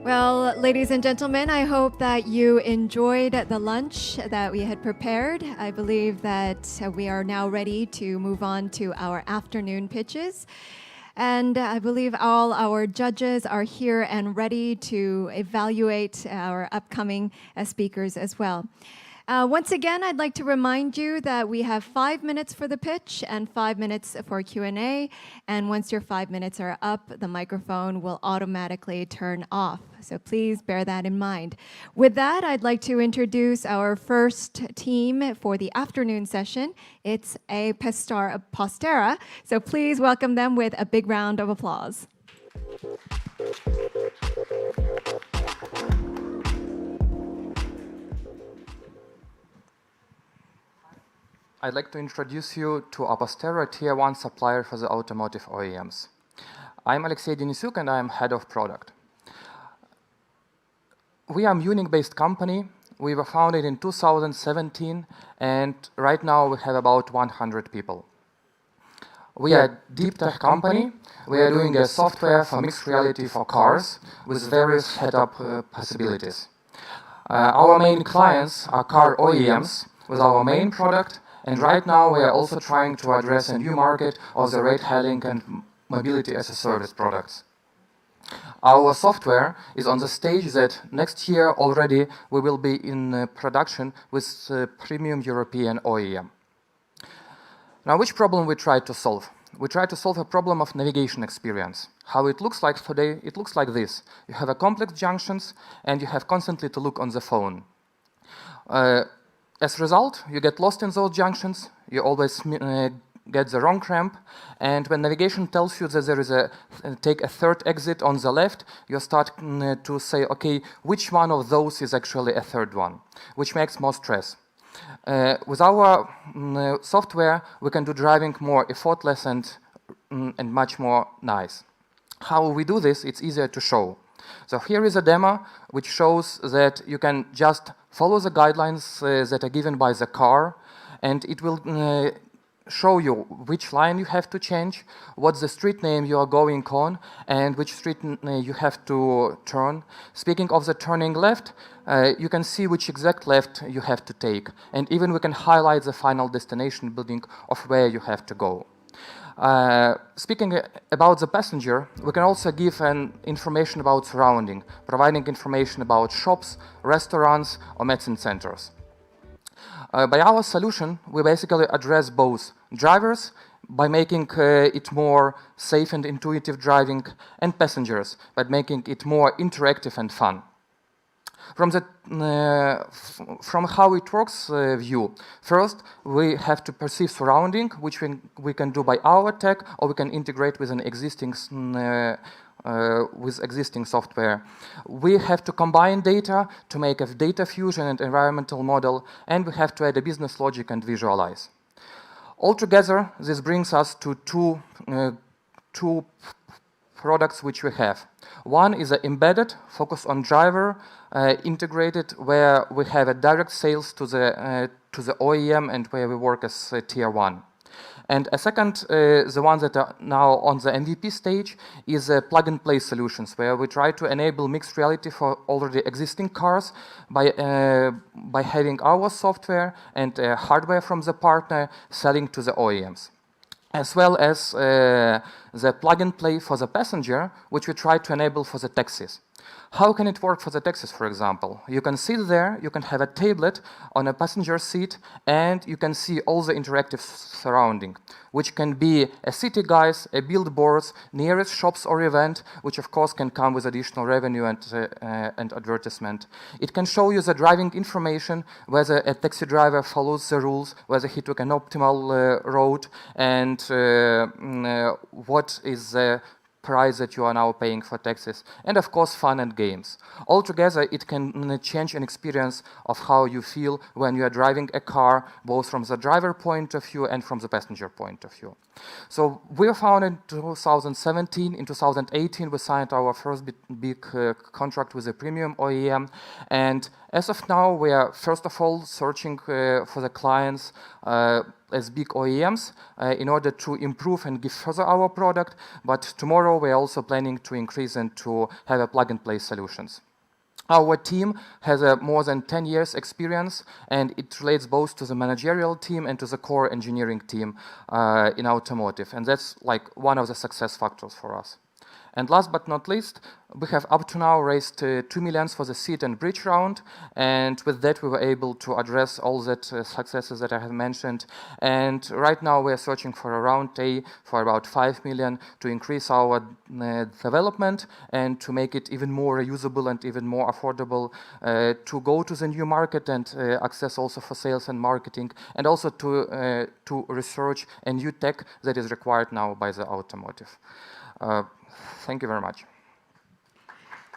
Well, ladies and gentlemen, I hope that you enjoyed the lunch that we had prepared. I believe that we are now ready to move on to our afternoon pitches. And I believe all our judges are here and ready to evaluate our upcoming speakers as well. Once again, I'd like to remind you that we have 5 minutes for the pitch and 5 minutes for Q&A. And once your 5 minutes are up, the microphone will automatically turn off. So please bear that in mind. With that, I'd like to introduce our first team for the afternoon session. It's Postera. So please welcome them with a big round of applause. I'd like to introduce you to Apostera Tier 1 supplier for the automotive OEMs. I'm Alexey Denisuk and I am head of product. We are a Munich-based company. We were founded in 2017 and right now we have about 100 people. We are a deep tech company. We are doing a software for mixed reality for cars with various head-up possibilities. Our main clients are car OEMs with our main product. And right now, we are also trying to address a new market of the ride-hailing and mobility-as-a-service products. Our software is on the stage that next year already we will be in production with premium European OEM. Now, which problem we try to solve? We try to solve a problem of navigation experience. How it looks like today, it looks like this. You have a complex junctions, and you have constantly to look on the phone. As a result, you get lost in those junctions, you always get the wrong ramp, and when navigation tells you that there is take a third exit on the left, you start to say, okay, which one of those is actually a third one, which makes more stress. With our software, we can do driving more effortless and much more nice. How we do this, it's easier to show. So here is a demo which shows that you can just follow the guidelines that are given by the car, and it will show you which line you have to change, what's the street name you are going on, and which street you have to turn. Speaking of the turning left, you can see which exact left you have to take, and even we can highlight the final destination building of where you have to go. Speaking about the passenger, we can also give information about surrounding, providing information about shops, restaurants, or medicine centers. By our solution, we basically address both drivers by making it more safe and intuitive driving, and passengers by making it more interactive and fun. From how it works view, first we have to perceive surrounding, which we can do by our tech, or we can integrate with an existing software. We have to combine data to make a data fusion and environmental model, and we have to add a business logic and visualize. Altogether, this brings us to two products which we have. One is embedded, focused on driver, integrated, where we have a direct sales to the OEM and where we work as tier 1. And a second, the ones that are now on the MVP stage, is plug-and-play solutions, where we try to enable mixed reality for already existing cars by having our software and hardware from the partner selling to the OEMs, as well as the plug-and-play for the passenger, which we try to enable for the taxis. How can it work for the taxis, for example? You can sit there, you can have a tablet on a passenger seat, and you can see all the interactive surrounding, which can be a city guides, a billboards, nearest shops or event, which of course can come with additional revenue and advertisement. It can show you the driving information, whether a taxi driver follows the rules, whether he took an optimal road, and what is the price that you are now paying for taxis, and of course fun and games. Altogether, it can change an experience of how you feel when you are driving a car, both from the driver point of view and from the passenger point of view. So we were founded in 2017. In 2018, we signed our first big contract with a premium OEM. And as of now, we are first of all searching for the clients as big OEMs in order to improve and give further our product. But tomorrow, we are also planning to increase and to have a plug-and-play solutions. Our team has more than 10 years experience, and it relates both to the managerial team and to the core engineering team in automotive. And that's like one of the success factors for us. And last but not least, we have up to now raised 2 million for the seed and bridge round, and with that we were able to address all that successes that I have mentioned. And right now we are searching for a round A for about 5 million to increase our development and to make it even more reusable and even more affordable to go to the new market and access also for sales and marketing, and also to research a new tech that is required now by the automotive. Thank you very much.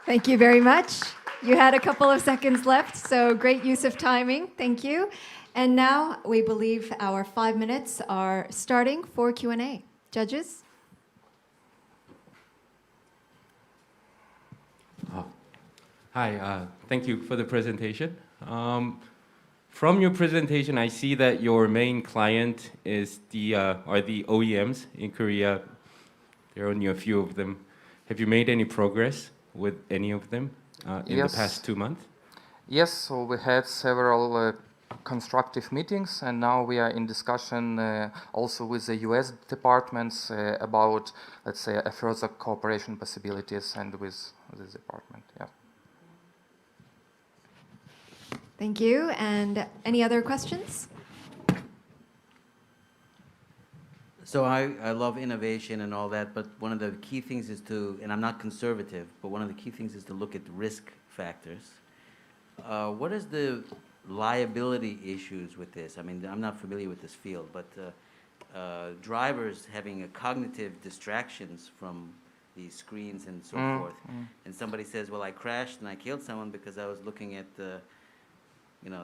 Thank you very much. You had a couple of seconds left, so great use of timing. Thank you. And now we believe our 5 minutes are starting for Q&A. Judges? Hi, thank you for the presentation. From your presentation, I see that your main client is are the OEMs in Korea. There are only a few of them. Have you made any progress with any of them in the past 2 months? Yes, so we had several constructive meetings, and now we are in discussion also with the US departments about, let's say, a further cooperation possibilities and with this department. Yeah. Thank you. And any other questions? So I love innovation and all that, but one of the key things is to, and I'm not conservative, but one of the key things is to look at the risk factors. What is the liability issues with this? I mean, I'm not familiar with this field, but drivers having a cognitive distractions from these screens and so forth. And somebody says, well, I crashed and I killed someone because I was looking at the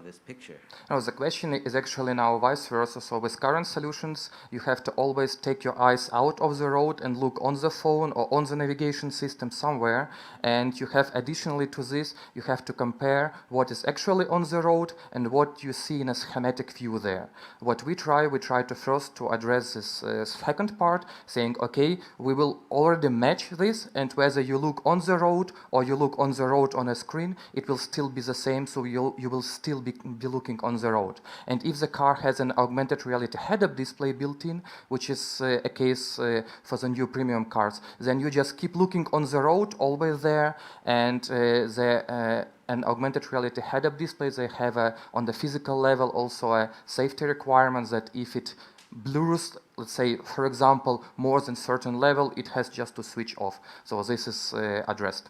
this picture. No, the question is actually now vice versa. So with current solutions, you have to always take your eyes out of the road and look on the phone or on the navigation system somewhere. And you have additionally to this, you have to compare what is actually on the road and what you see in a schematic view there. What we try to first to address this second part, saying, okay, we will already match this, and whether you look on the road or you look on the road on a screen, it will still be the same. So you will still be looking on the road. And if the car has an augmented reality head-up display built in, which is a case for the new premium cars, then you just keep looking on the road, always there, and an augmented reality head-up display, they have on the physical level also a safety requirement that if it blurs, let's say, for example, more than certain level, it has just to switch off. So this is addressed.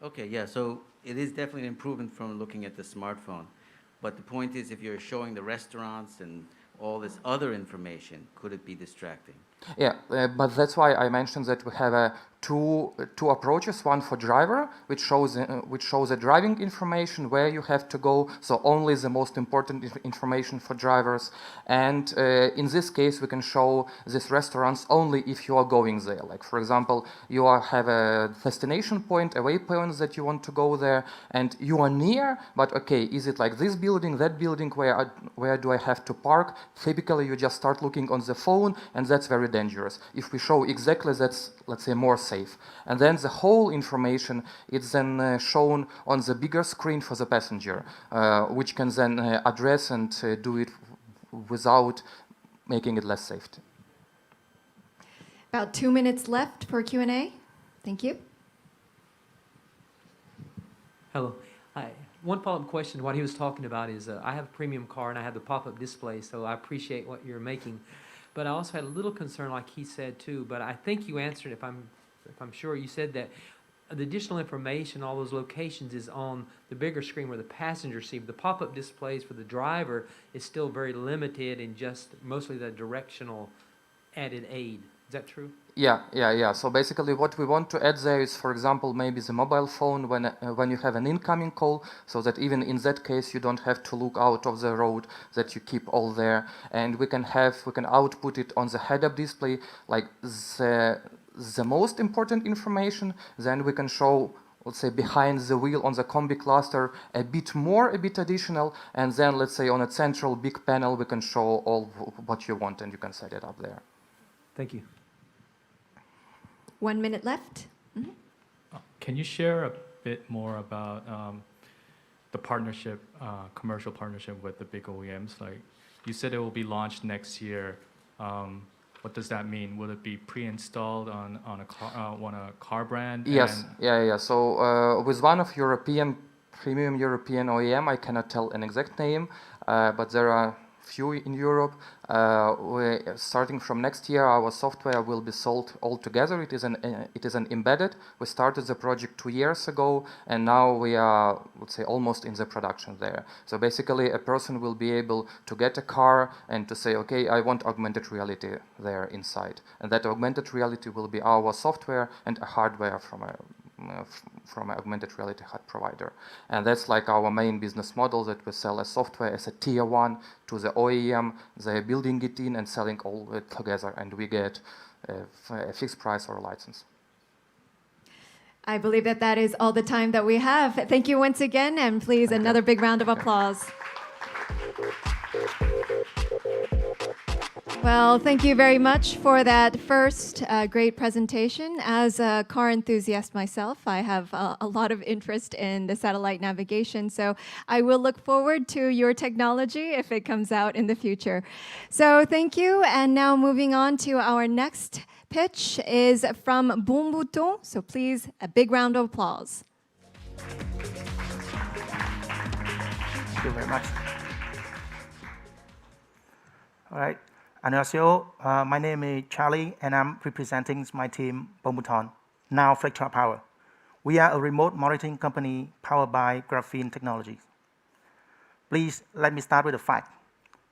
Okay, yeah, so it is definitely an improvement from looking at the smartphone. But the point is, if you're showing the restaurants and all this other information, could it be distracting? Yeah, but that's why I mentioned that we have two approaches. One for driver, which shows the driving information, where you have to go, so only the most important information for drivers. And in this case, we can show these restaurants only if you are going there. Like, for example, you have a destination point, a waypoint that you want to go there, and you are near, but okay, is it like this building, that building, where do I have to park? Typically, you just start looking on the phone, and that's very dangerous. If we show exactly, that's, let's say, more safe. And then the whole information is then shown on the bigger screen for the passenger, which can then address and do it without making it less safe. About 2 minutes left for Q&A. Thank you. Hello. Hi. One follow-up question, what he was talking about is I have a premium car and I have the pop-up display, so I appreciate what you're making. But I also had a little concern, like he said too, but I think you answered, if I'm sure, you said that the additional information, all those locations, is on the bigger screen where the passengers see. The pop-up displays for the driver is still very limited and just mostly the directional added aid. Is that true? Yeah. So basically what we want to add there is, for example, maybe the mobile phone when you have an incoming call, so that even in that case you don't have to look out of the road, that you keep all there. And we can output it on the head-up display, like the most important information. Then we can show, let's say, behind the wheel on the Combi cluster a bit additional, and then let's say on a central big panel we can show all what you want, and you can set it up there. Thank you. 1 minute left. Can you share a bit more about the partnership, commercial partnership with the big OEMs? Like you said, it will be launched next year. What does that mean? Will it be pre-installed on a car brand? Yes, yeah. So with one of premium European OEM, I cannot tell an exact name, but there are few in Europe. Starting from next year, our software will be sold altogether. It is an embedded. We started the project 2 years ago, and now we are, let's say, almost in the production there. So basically, a person will be able to get a car and to say, okay, I want augmented reality there inside, and that augmented reality will be our software and a hardware from an augmented reality HUD provider. And that's like our main business model, that we sell a software as a tier 1 to the OEM. They're building it in and selling all it together, and we get a fixed price or a license. I believe that is all the time that we have. Thank you once again, and please another big round of applause. Well, thank you very much for that first great presentation. As a car enthusiast myself, I have a lot of interest in the satellite navigation, so I will look forward to your technology if it comes out in the future. So thank you, and now moving on to our next pitch is from Bonbouton, so please a big round of applause. Thank you very much. All right. 안녕하세요. My name is Charlie, and I'm representing my team, Bonbouton, now Flectra Power. We are a remote monitoring company powered by graphene technologies. Please let me start with a fact.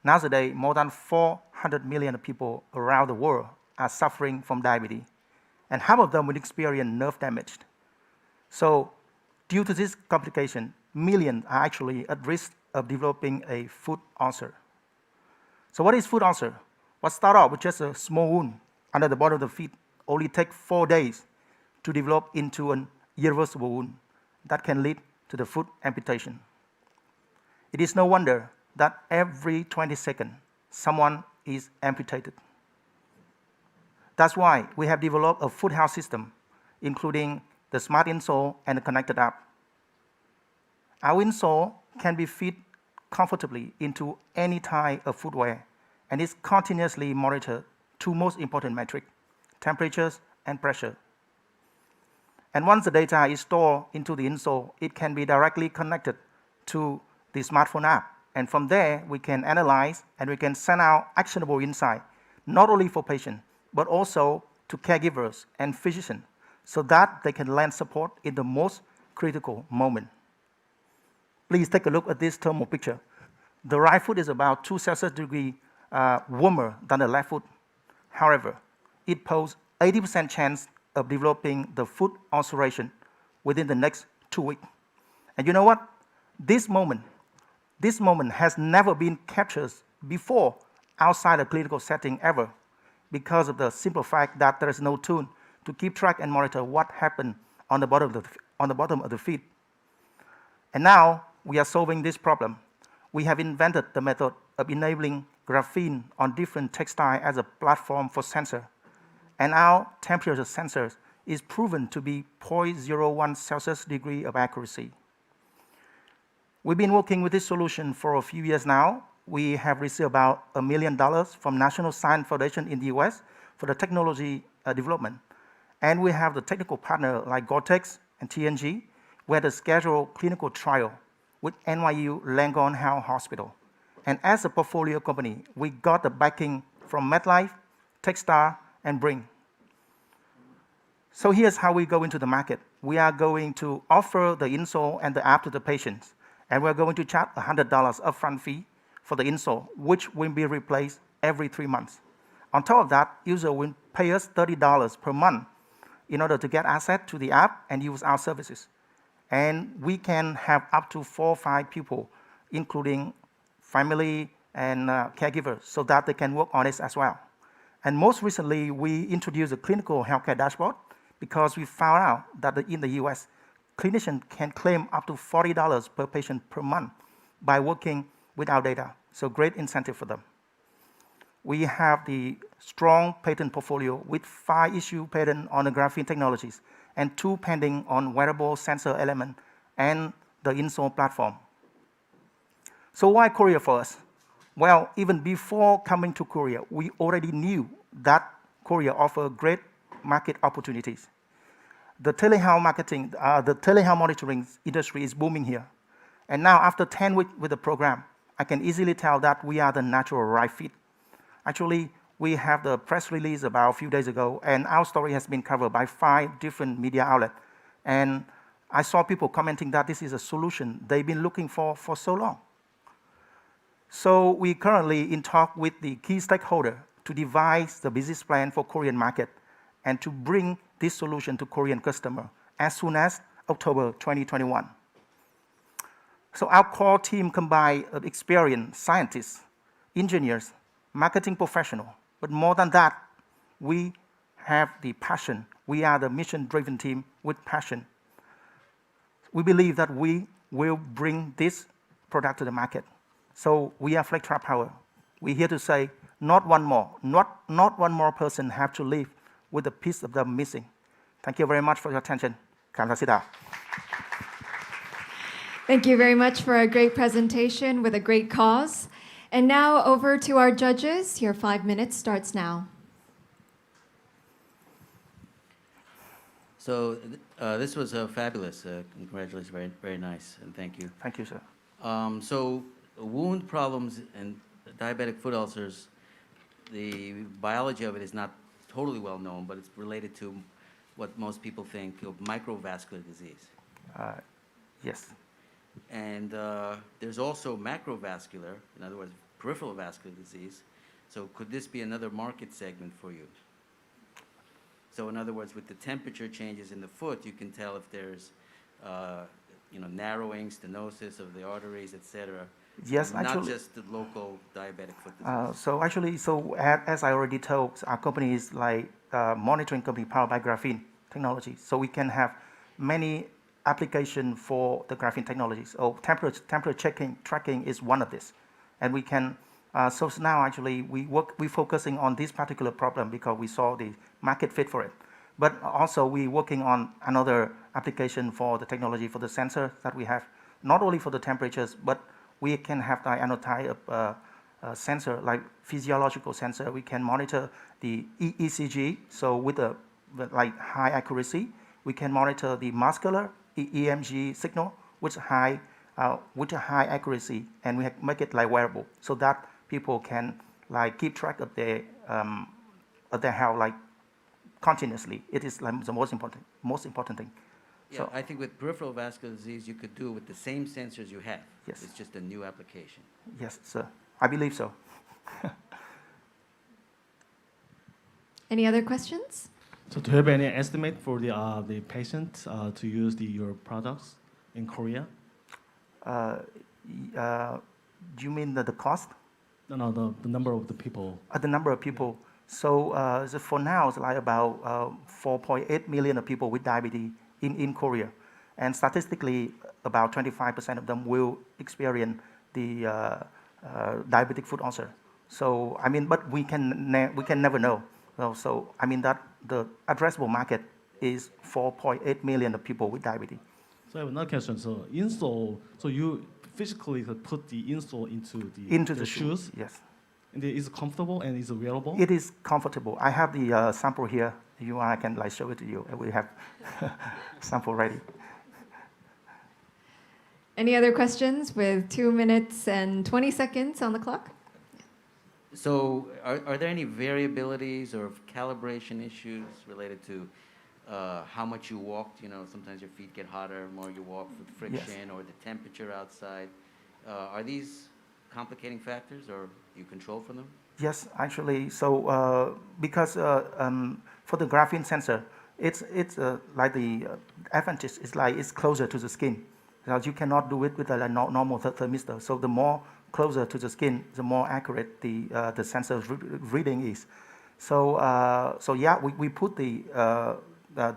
Nowadays, more than 400 million people around the world are suffering from diabetes, and half of them will experience nerve damage. So, due to this complication, millions are actually at risk of developing a foot ulcer. So what is foot ulcer? What starts off with just a small wound under the bottom of the feet only takes 4 days to develop into an irreversible wound that can lead to the foot amputation. It is no wonder that every 20 seconds, someone is amputated. That's why we have developed a foot health system, including the smart insole and the connected app. Our insole can be fit comfortably into any type of footwear, and is continuously monitored two most important metrics, temperatures and pressure. And once the data is stored into the insole, it can be directly connected to the smartphone app. And from there, we can analyze and we can send out actionable insight, not only for patients, but also to caregivers and physicians, so that they can lend support in the most critical moment. Please take a look at this thermal picture. The right foot is about 2 Celsius degrees warmer than the left foot. However, it poses 80% chance of developing the foot ulceration within the next 2 weeks. And you know what? This moment has never been captured before outside a clinical setting ever, because of the simple fact that there is no tool to keep track and monitor what happened on the bottom of the feet. And now we are solving this problem. We have invented the method of enabling graphene on different textiles as a platform for sensor. And our temperature sensor is proven to be 0.01 Celsius degree of accuracy. We've been working with this solution for a few years now. We have received about $1 million from National Science Foundation in the US for the technology development. And we have the technical partner like Gore-Tex and TNG. We had a scheduled clinical trial with NYU Langone Health Hospital. And as a portfolio company, we got the backing from MedLife, Techstar, and Bring. So here's how we go into the market. We are going to offer the insole and the app to the patients, and we're going to charge $100 upfront fee for the insole, which will be replaced every 3 months. On top of that, user will pay us $30 per month in order to get access to the app and use our services. And we can have up to 4 or 5 people, including family and caregivers, so that they can work on it as well. And most recently, we introduced a clinical healthcare dashboard because we found out that in the US, clinicians can claim up to $40 per patient per month by working with our data. So great incentive for them. We have the strong patent portfolio with 5 issued patents on the graphene technologies and 2 pending on wearable sensor element and the insole platform. So why Korea for us? Well, even before coming to Korea, we already knew that Korea offers great market opportunities. The telehealth marketing, the telehealth monitoring industry is booming here. And now after 10 weeks with the program, I can easily tell that we are the natural right fit. Actually, we have the press release about a few days ago, and our story has been covered by 5 different media outlets. And I saw people commenting that this is a solution they've been looking for so long. So we currently in talk with the key stakeholder to devise the business plan for Korean market and to bring this solution to Korean customer as soon as October 2021. So our core team combines experienced scientists, engineers, marketing professionals, but more than that, we have the passion. We are the mission-driven team with passion. We believe that we will bring this product to the market. So we are FlexTrap Power. We're here to say, not one more person have to leave with a piece of them missing. Thank you very much for your attention. 감사합니다. Thank you very much for a great presentation with a great cause. And now over to our judges. Your 5 minutes starts now. So this was fabulous. Congratulations, very, very nice, and thank you. Thank you, sir. So wound problems and diabetic foot ulcers, the biology of it is not totally well known, but it's related to what most people think of microvascular disease. Yes. And there's also macrovascular, in other words, peripheral vascular disease. So could this be another market segment for you? So in other words, with the temperature changes in the foot, you can tell if there's narrowing, stenosis of the arteries, etc. Yes, not actually. just the local diabetic foot disease. So as I already told, our company is like a monitoring company powered by graphene technology. So we can have many applications for the graphene technology. So temperature tracking is one of this. And we can, so now actually we're focusing on this particular problem because we saw the market fit for it. But also we're working on another application for the technology for the sensor that we have, not only for the temperatures, but we can have the annotate sensor, like physiological sensor. We can monitor the ECG, so with like high accuracy. We can monitor the muscular EMG signal with a high accuracy, and we make it like wearable, so that people can like keep track of their health like continuously. It is like the most important thing. Yeah, So, I think with peripheral vascular disease, you could do it with the same sensors you have. Yes. It's just a new application. yes, sir. I believe so. Any other questions? So do you have any estimate for the patient to use your products in Korea? Do you mean the cost? No, the number of the people. The number of people. So for now, it's like about 4.8 million of people with diabetes in Korea. And statistically, about 25% of them will experience the diabetic foot ulcer. So, I mean, but we can never know. So, I mean, that the addressable market is 4.8 million of people with diabetes. So I have another question. So insole, so you physically put the insole Into the shoes? Yes. And is it comfortable and is it wearable? It is comfortable. I have the sample here. If you want, I can like show it to you. We have sample ready. Any other questions with 2 minutes and 20 seconds on the clock? So are there any variabilities or calibration issues related to how much you walked? You know, sometimes your feet get hotter the more you walk with friction, or the temperature outside. Are these complicating factors, or you control for them? Yes, actually. So because for the graphene sensor, it's like the advantage is like it's closer to the skin. Because you cannot do it with a like, normal thermistor. So the more closer to the skin, the more accurate the sensor reading is. So so yeah, we put the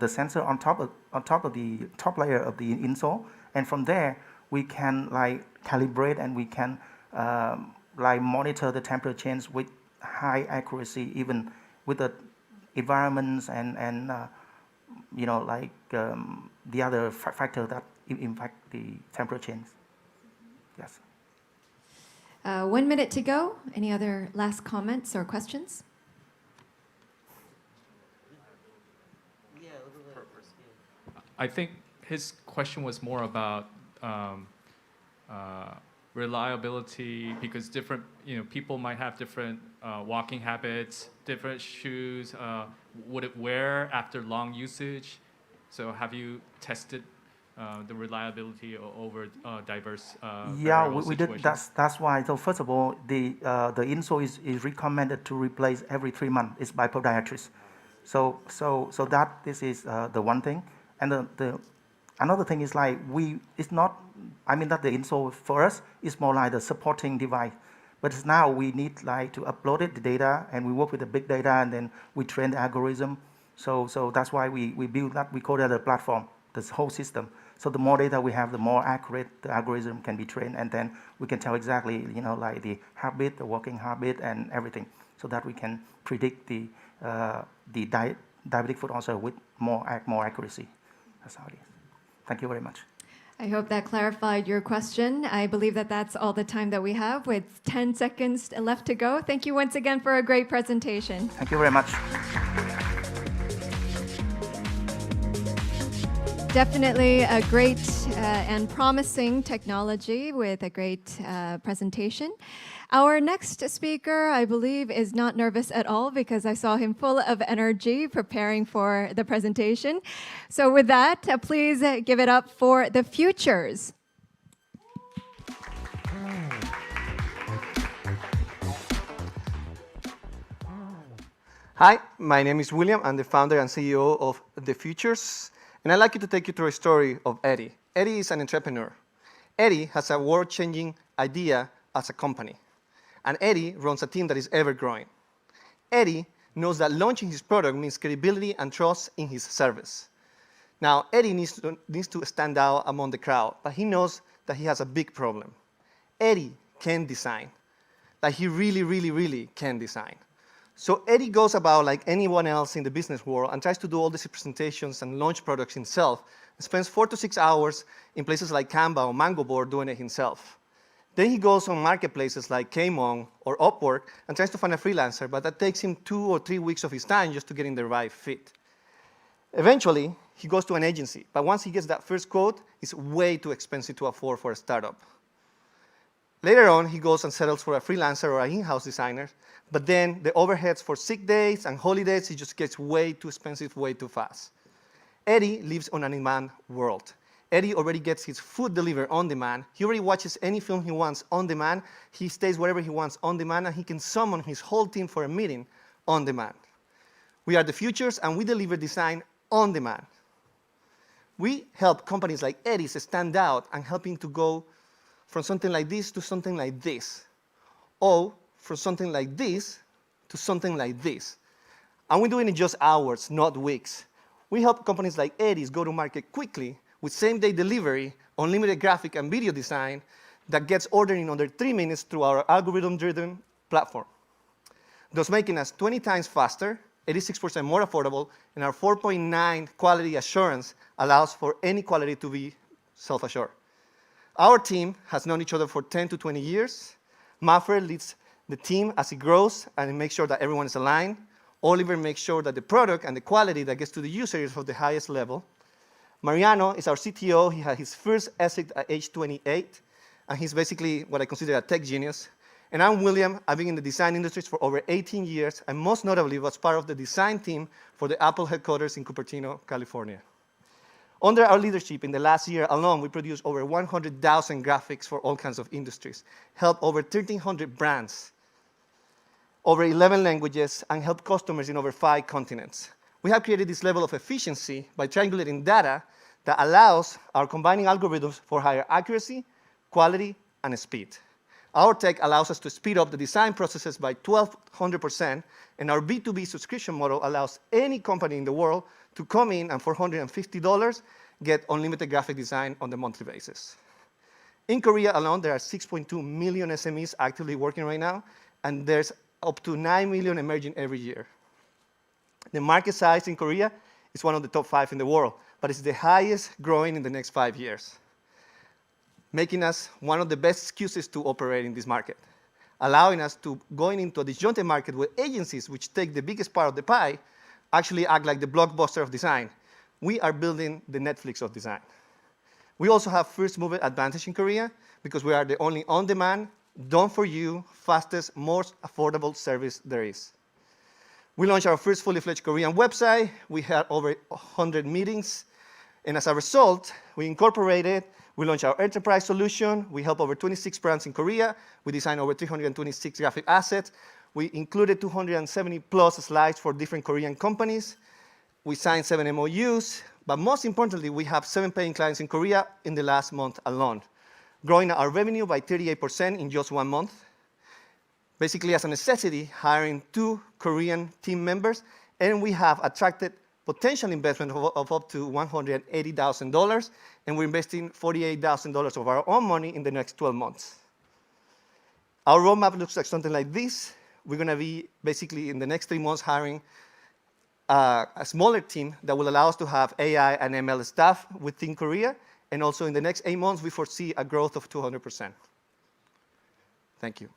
sensor on top of the top layer of the insole, and from there we can like calibrate and we can like monitor the temperature change with high accuracy, even with the environments and you know like the other factor that impact the temperature change. Yes. 1 minute to go. Any other last comments or questions? I think his question was more about reliability, because different, people might have different walking habits, different shoes. Would it wear after long usage? So have you tested the reliability over diverse Yeah, variable we did. situations? That's why. So first of all, the insole is recommended to replace every 3 months. It's by podiatrists. So that this is the one thing, and the another thing is like it's not. I mean that the insole for us is more like the supporting device, but it's now we need like to upload it the data, and we work with the big data, and then we train the algorithm. So that's why we build that. We call that a platform, this whole system. So the more data we have, the more accurate the algorithm can be trained, and then we can tell exactly, like the habit, the working habit, and everything, so that we can predict the diabetic foot ulcer with more accuracy. That's how it is. Thank you very much. I hope that clarified your question. I believe that that's all the time that we have, with 10 seconds left to go. Thank you once again for a great presentation. Thank you very much. Definitely a great and promising technology with a great presentation. Our next speaker, I believe, is not nervous at all, because I saw him full of energy preparing for the presentation. So with that, please give it up for the Futures. Hi, my name is William. I'm the founder and CEO of The Futures, and I'd like to take you through a story of Eddie. Eddie is an entrepreneur. Eddie has a world-changing idea as a company, and Eddie runs a team that is ever-growing. Eddie knows that launching his product means credibility and trust in his service. Now, Eddie needs to stand out among the crowd, but he knows that he has a big problem. Eddie can design. Like, he really, really, really can design. So Eddie goes about like anyone else in the business world and tries to do all these presentations and launch products himself, and spends 4 to 6 hours in places like Canva or Mango Board doing it himself. Then he goes on marketplaces like Kmon or Upwork and tries to find a freelancer, but that takes him 2 or 3 weeks of his time just to get in the right fit. Eventually, he goes to an agency, but once he gets that first quote, it's way too expensive to afford for a startup. Later on, he goes and settles for a freelancer or an in-house designer, but then the overheads for sick days and holidays, it just gets way too expensive, way too fast. Eddie lives on a demand world. Eddie already gets his food delivered on demand. He already watches any film he wants on demand. He stays wherever he wants on demand, and he can summon his whole team for a meeting on demand. We are The Futures, and we deliver design on demand. We help companies like Eddie's stand out and helping to go from something like this to something like this, or from something like this to something like this. And we do it in just hours, not weeks. We help companies like Eddie's go to market quickly with same-day delivery, unlimited graphic and video design that gets ordered in under 3 minutes through our algorithm-driven platform, thus making us 20 times faster, 86% more affordable, and our 4.9 quality assurance allows for any quality to be self-assured. Our team has known each other for 10 to 20 years. Maffer leads the team as it grows and makes sure that everyone is aligned. Oliver makes sure that the product and the quality that gets to the user is of the highest level. Mariano is our CTO. He had his first exit at age 28, and he's basically what I consider a tech genius. And I'm William. I've been in the design industry for over 18 years, and most notably was part of the design team for the Apple headquarters in Cupertino, California. Under our leadership in the last year alone, we produced over 100,000 graphics for all kinds of industries, helped over 1,300 brands. over 11 languages, and help customers in over 5 continents. We have created this level of efficiency by triangulating data that allows our combining algorithms for higher accuracy, quality, and speed. Our tech allows us to speed up the design processes by 1,200%, and our B2B subscription model allows any company in the world to come in and for $150 get unlimited graphic design on the monthly basis. In Korea alone, there are 6.2 million SMEs actively working right now, and there's up to 9 million emerging every year. The market size in Korea is one of the top 5 in the world, but it's the highest growing in the next 5 years, making us one of the best excuses to operate in this market, allowing us to going into a disjointed market where agencies, which take the biggest part of the pie, actually act like the blockbuster of design. We are building the Netflix of design. We also have first mover advantage in Korea because we are the only on-demand, done-for-you, fastest, most affordable service there is. We launched our first fully-fledged Korean website. We had over 100 meetings. And as a result, we launched our enterprise solution. We help over 26 brands in Korea. We designed over 326 graphic assets. We included 270 plus slides for different Korean companies. We signed 7 MOUs. But most importantly, we have 7 paying clients in Korea in the last month alone, growing our revenue by 38% in just 1 month. Basically, as a necessity, hiring 2 Korean team members, and we have attracted potential investment of up to $180,000, and we're investing $48,000 of our own money in the next 12 months. Our roadmap looks like something like this. We're going to be basically in the next 3 months hiring a smaller team that will allow us to have AI and ML staff within Korea, and also in the next 8 months, we foresee a growth of 200%. Thank you.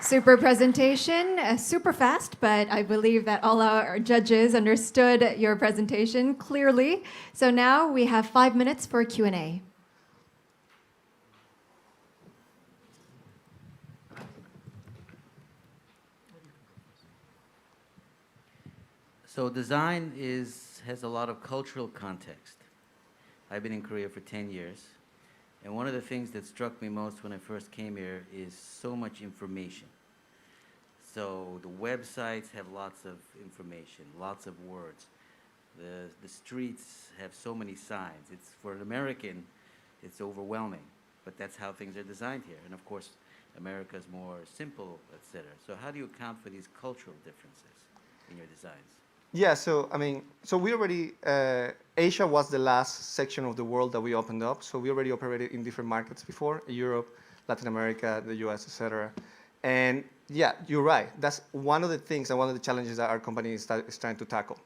Super presentation, super fast, but I believe that all our judges understood your presentation clearly. So now we have 5 minutes for Q&A. So design has a lot of cultural context. I've been in Korea for 10 years. And one of the things that struck me most when I first came here is so much information. So the websites have lots of information, lots of words. The streets have so many signs. It's, for an American, it's overwhelming. But that's how things are designed here. And of course, America's more simple, etc. So how do you account for these cultural differences in your designs? Yeah, so we already, Asia was the last section of the world that we opened up. So we already operated in different markets before, Europe, Latin America, the US, etc. And yeah, you're right. That's one of the things and one of the challenges that our company is trying to tackle.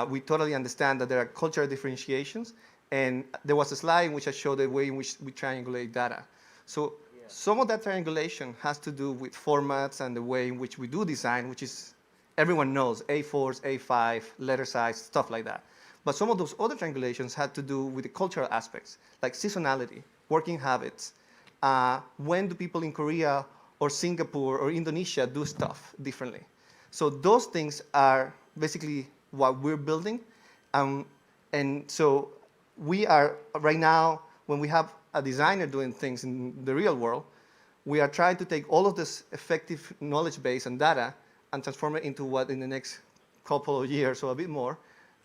We totally understand that there are cultural differentiations. And there was a slide in which I showed the way in which we triangulate data. So some of that triangulation has to do with formats and the way in which we do design, which is everyone knows, A4s, A5, letter size, stuff like that. But some of those other triangulations had to do with the cultural aspects, like seasonality, working habits. When do people in Korea or Singapore or Indonesia do stuff differently? So those things are basically what we're building. And so we are, right now, when we have a designer doing things in the real world, we are trying to take all of this effective knowledge base and data and transform it into what in the next couple of years or a bit more,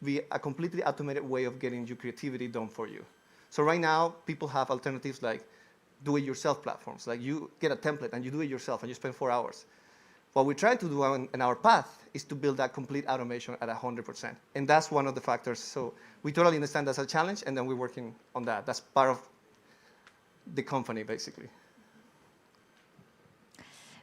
be a completely automated way of getting your creativity done for you. So right now, people have alternatives like do-it-yourself platforms. Like you get a template and you do it yourself and you spend 4 hours. What we're trying to do in our path is to build that complete automation at 100%. And that's one of the factors. So we totally understand that's a challenge, and then we're working on that. That's part of the company, basically.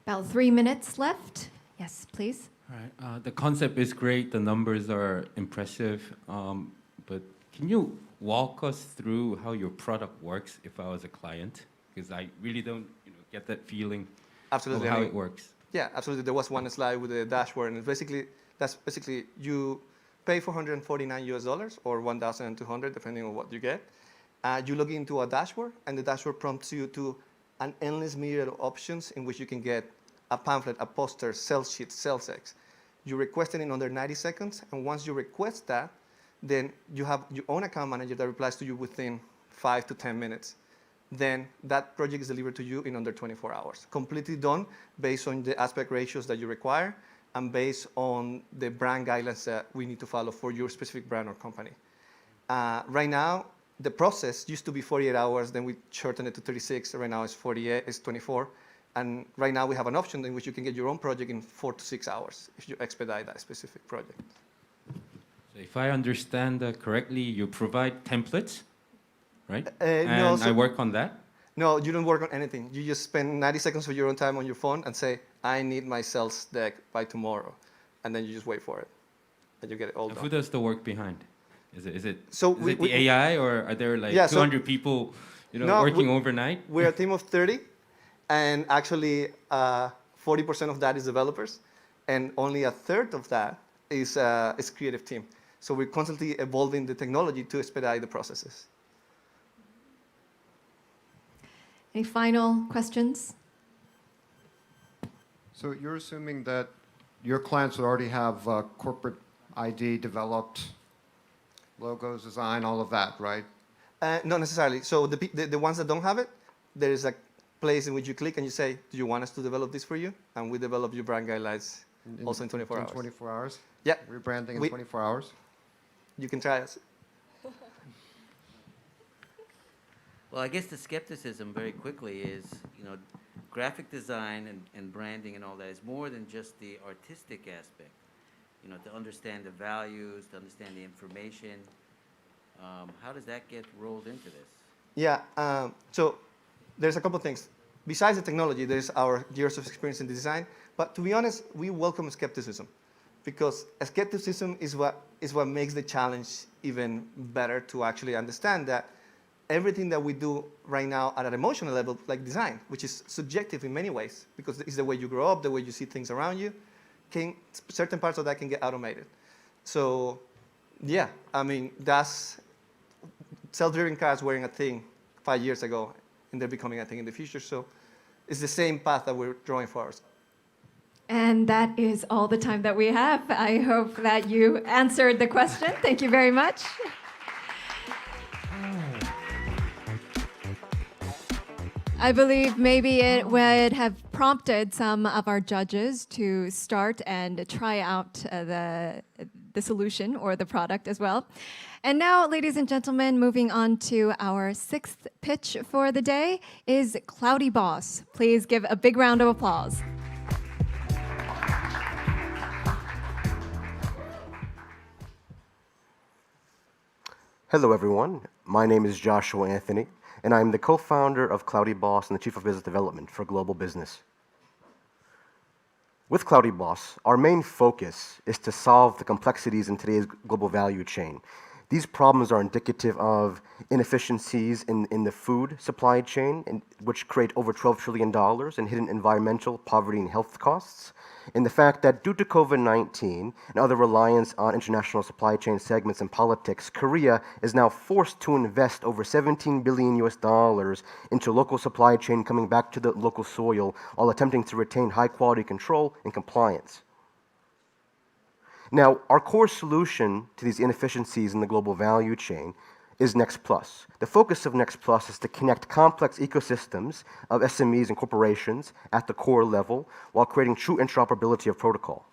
About 3 minutes left. Yes, please. All right. The concept is great. The numbers are impressive. But can you walk us through how your product works if I was a client? Because I really don't get that feeling Absolutely. of how it works. Yeah, absolutely. There was one slide with the dashboard, and that's basically you pay $449 or 1,200, depending on what you get. You log into a dashboard, and the dashboard prompts you to an endless myriad of options in which you can get a pamphlet, a poster, sales sheet, sales X. You request it in under 90 seconds, and once you request that, then you have your own account manager that replies to you within 5 to 10 minutes. then that project is delivered to you in under 24 hours. Completely done based on the aspect ratios that you require and based on the brand guidelines that we need to follow for your specific brand or company. Right now, the process used to be 48 hours, then we shortened it to 36, right now it's 48, it's 24. And right now we have an option in which you can get your own project in 4 to 6 hours if you expedite that specific project. So if I understand correctly, you provide templates, right? No, and I work on that? No, you don't work on anything. You just spend 90 seconds of your own time on your phone and say, I need my sales deck by tomorrow. And then you just wait for it. And you get it all And done. who does the work behind? Is it So the AI, or are there like Yeah, 200 people No, working overnight? We're a team of 30, and actually 40% of that is developers, and only a third of that is creative team. So we're constantly evolving the technology to expedite the processes. Any final questions? So you're assuming that your clients would already have corporate ID developed, logos, design, all of that, right? Not necessarily. So the ones that don't have it, there is a place in which you click and you say, do you want us to develop this for you? And we develop your brand guidelines also in 24 hours. 24 hours? Yeah. Rebranding in 24 hours? You can try us. Well, I guess the skepticism very quickly is, graphic design and branding and all that is more than just the artistic aspect. To understand the values, to understand the information. How does that get rolled into this? Yeah, so there's a couple things. Besides the technology, there's our years of experience in design. But to be honest, we welcome skepticism, because skepticism is what makes the challenge even better, to actually understand that everything that we do right now at an emotional level, like design, which is subjective in many ways, because it's the way you grow up, the way you see things around you, certain parts of that can get automated. So, yeah, I mean, that's self-driving cars wearing a thing 5 years ago, and they're becoming a thing in the future. So it's the same path that we're drawing for ourselves. And that is all the time that we have. I hope that you answered the question. Thank you very much. I believe maybe it would have prompted some of our judges to start and try out the solution or the product as well. And now, ladies and gentlemen, moving on to our sixth pitch for the day is Cloudy Boss. Please give a big round of applause. Hello, everyone. My name is Joshua Anthony, and I'm the co-founder of Cloudy Boss and the Chief of Business Development for Global Business. With Cloudy Boss, our main focus is to solve the complexities in today's global value chain. These problems are indicative of inefficiencies in the food supply chain, which create over $12 trillion in hidden environmental, poverty, and health costs, and the fact that due to COVID-19 and other reliance on international supply chain segments and politics, Korea is now forced to invest over $17 billion into local supply chain coming back to the local soil while attempting to retain high quality control and compliance. Now, our core solution to these inefficiencies in the global value chain is Next Plus. The focus of Next Plus is to connect complex ecosystems of SMEs and corporations at the core level while creating true interoperability of protocol.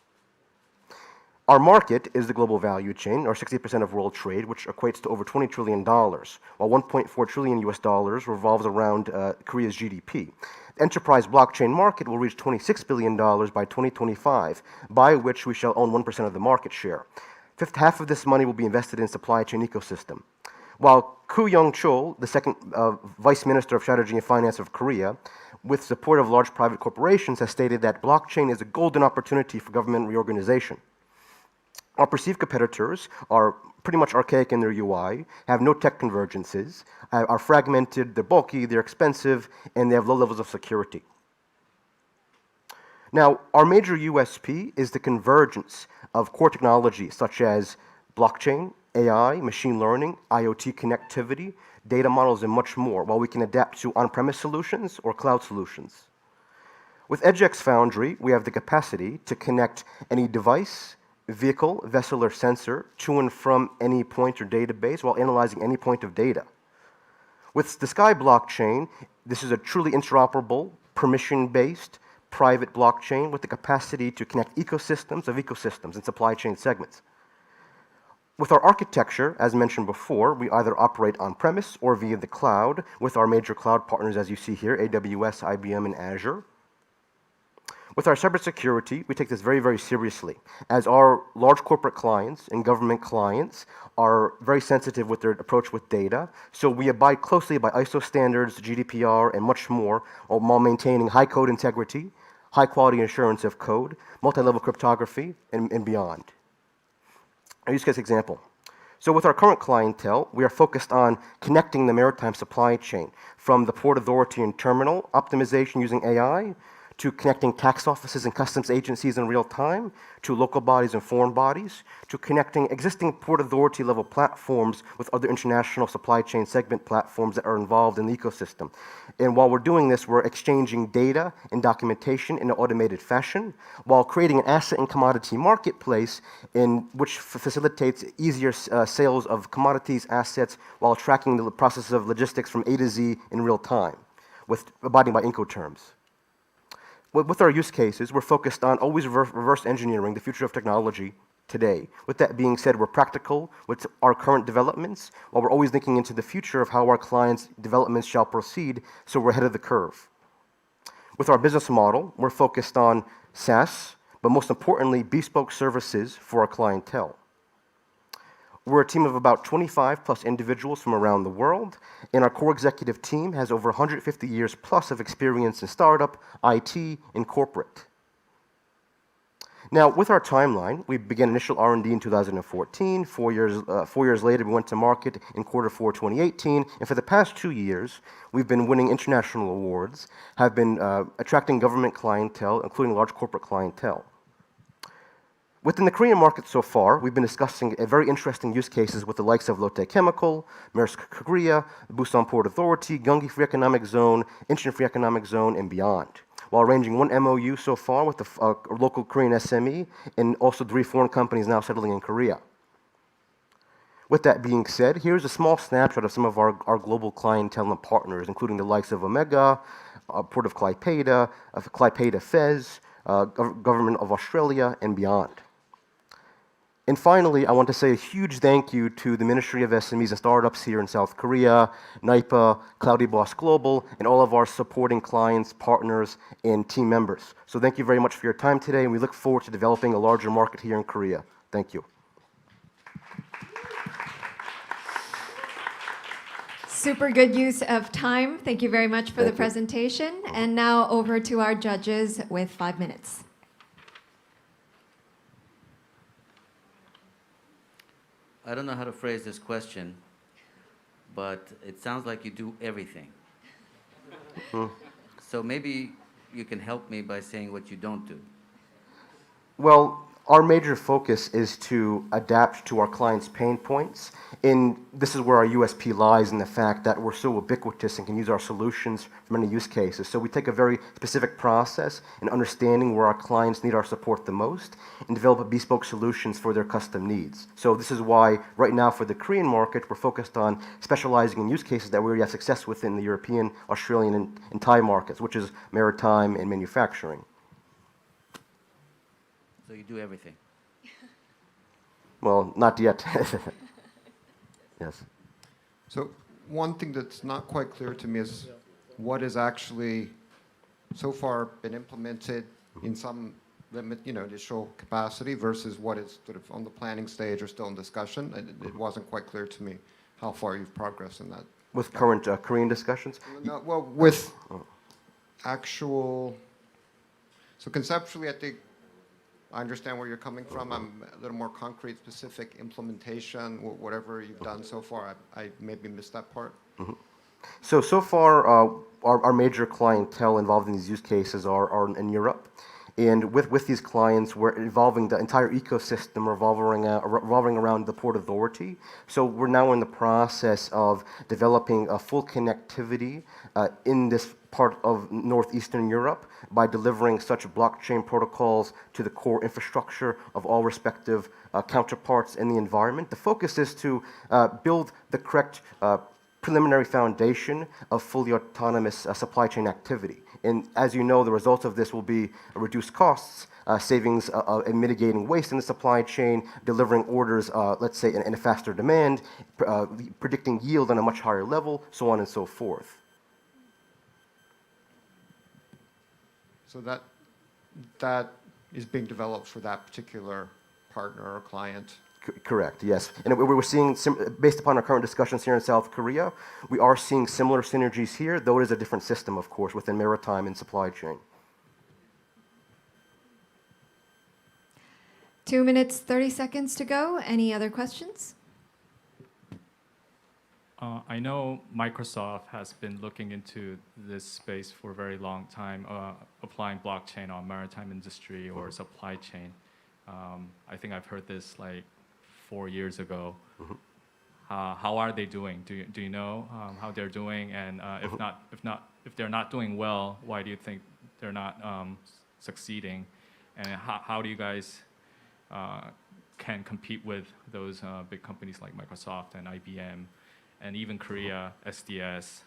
Our market is the global value chain, or 60% of world trade, which equates to over $20 trillion, while $1.4 trillion revolves around Korea's GDP. The enterprise blockchain market will reach $26 billion by 2025, by which we shall own 1% of the market share. Half of this money will be invested in supply chain ecosystem. While Koo Young-chol, the second Vice Minister of Strategy and Finance of Korea, with support of large private corporations, has stated that blockchain is a golden opportunity for government reorganization. Our perceived competitors are pretty much archaic in their UI, have no tech convergences, are fragmented, they're bulky, they're expensive, and they have low levels of security. Now, our major USP is the convergence of core technologies such as blockchain, AI, machine learning, IoT connectivity, data models, and much more, while we can adapt to on-premise solutions or cloud solutions. With EdgeX Foundry, we have the capacity to connect any device, vehicle, vessel, or sensor to and from any point or database while analyzing any point of data. With the Sky blockchain, this is a truly interoperable, permission-based, private blockchain with the capacity to connect ecosystems of ecosystems and supply chain segments. With our architecture, as mentioned before, we either operate on-premise or via the cloud with our major cloud partners, as you see here, AWS, IBM, and Azure. With our cybersecurity, we take this very, very seriously, as our large corporate clients and government clients are very sensitive with their approach with data, so we abide closely by ISO standards, GDPR, and much more, while maintaining high code integrity, high quality assurance of code, multi-level cryptography, and beyond. A use case example. So with our current clientele, we are focused on connecting the maritime supply chain from the port authority and terminal optimization using AI, to connecting tax offices and customs agencies in real time, to local bodies and foreign bodies, to connecting existing port authority level platforms with other international supply chain segment platforms that are involved in the ecosystem. And while we're doing this, we're exchanging data and documentation in an automated fashion, while creating an asset and commodity marketplace in which facilitates easier sales of commodities, assets, while tracking the process of logistics from A to Z in real time, with abiding by Incoterms. With our use cases, we're focused on always reverse engineering the future of technology today. With that being said, we're practical with our current developments, while we're always thinking into the future of how our clients' developments shall proceed, so we're ahead of the curve. With our business model, we're focused on SaaS, but most importantly, bespoke services for our clientele. We're a team of about 25 plus individuals from around the world, and our core executive team has over 150 years plus of experience in startup, IT, and corporate. Now, with our timeline, we began initial R&D in 2014. 4 years later, we went to market in Q4 2018, and for the past 2 years, we've been winning international awards, have been attracting government clientele, including large corporate clientele. Within the Korean market so far, we've been discussing very interesting use cases with the likes of Lotte Chemical, Maersk Korea, Busan Port Authority, Gyeonggi Free Economic Zone, Incheon Free Economic Zone, and beyond, while arranging one MOU so far with the local Korean SME and also 3 foreign companies now settling in Korea. With that being said, here's a small snapshot of some of our global clientele and partners, including the likes of Omega, Port of Klaipeda Fez, Government of Australia, and beyond. And finally, I want to say a huge thank you to the Ministry of SMEs and Startups here in South Korea, NIPA, Cloudy Boss Global, and all of our supporting clients, partners, and team members. So thank you very much for your time today, and we look forward to developing a larger market here in Korea. Thank you. Super good use of time. Thank you very much for the presentation. And now over to our judges with 5 minutes. I don't know how to phrase this question, but it sounds like you do everything. So maybe you can help me by saying what you don't do. Well, our major focus is to adapt to our clients' pain points, and this is where our USP lies in the fact that we're so ubiquitous and can use our solutions for many use cases. So we take a very specific process in understanding where our clients need our support the most and develop bespoke solutions for their custom needs. So this is why right now for the Korean market, we're focused on specializing in use cases that we already have success with in the European, Australian, and Thai markets, which is maritime and manufacturing. So you do everything? Well, not yet. Yes. So one thing that's not quite clear to me is what is actually so far been implemented in some initial capacity versus what is sort of on the planning stage or still in discussion. It wasn't quite clear to me how far you've progressed in that. With current Korean discussions? No, well, with actual, so conceptually, I think I understand where you're coming from. I'm a little more concrete, specific implementation, whatever you've done so far. I maybe missed that part. Mm-hmm. So far, our major clientele involved in these use cases are in Europe. And with these clients, we're involving the entire ecosystem revolving around the Port Authority. So we're now in the process of developing a full connectivity in this part of northeastern Europe by delivering such blockchain protocols to the core infrastructure of all respective counterparts in the environment. The focus is to build the correct preliminary foundation of fully autonomous supply chain activity. And as you know, the results of this will be reduced costs, savings in mitigating waste in the supply chain, delivering orders, let's say, in a faster demand, predicting yield on a much higher level, so on and so forth. So that is being developed for that particular partner or client. Correct, yes. And we're seeing, based upon our current discussions here in South Korea, we are seeing similar synergies here, though it is a different system, of course, within maritime and supply chain. 2 minutes, 30 seconds to go. Any other questions? I know Microsoft has been looking into this space for a very long time, applying blockchain on maritime industry or supply chain. I think I've heard this like 4 years ago. How are they doing? Do you know how they're doing? And if they're not doing well, why do you think they're not succeeding? And how do you guys can compete with those big companies like Microsoft and IBM, and even Korea, SDS?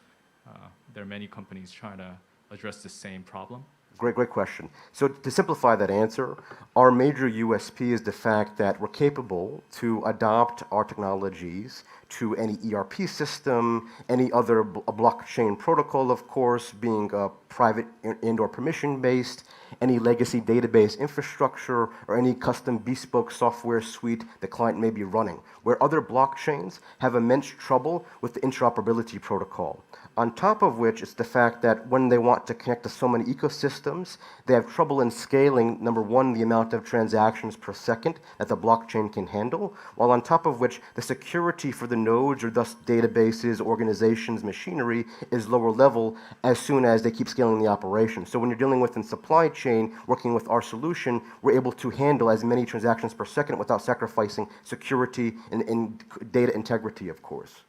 There are many companies trying to address the same problem. Great question. So to simplify that answer, our major USP is the fact that we're capable to adopt our technologies to any ERP system, any other blockchain protocol, of course, being private and/or permission-based, any legacy database infrastructure, or any custom bespoke software suite the client may be running, where other blockchains have immense trouble with the interoperability protocol. On top of which, it's the fact that when they want to connect to so many ecosystems, they have trouble in scaling, number one, the amount of transactions per second that the blockchain can handle, while on top of which, the security for the nodes, or thus databases, organizations, machinery, is lower level as soon as they keep scaling the operation. So when you're dealing with in supply chain, working with our solution, we're able to handle as many transactions per second without sacrificing security and data integrity, of course.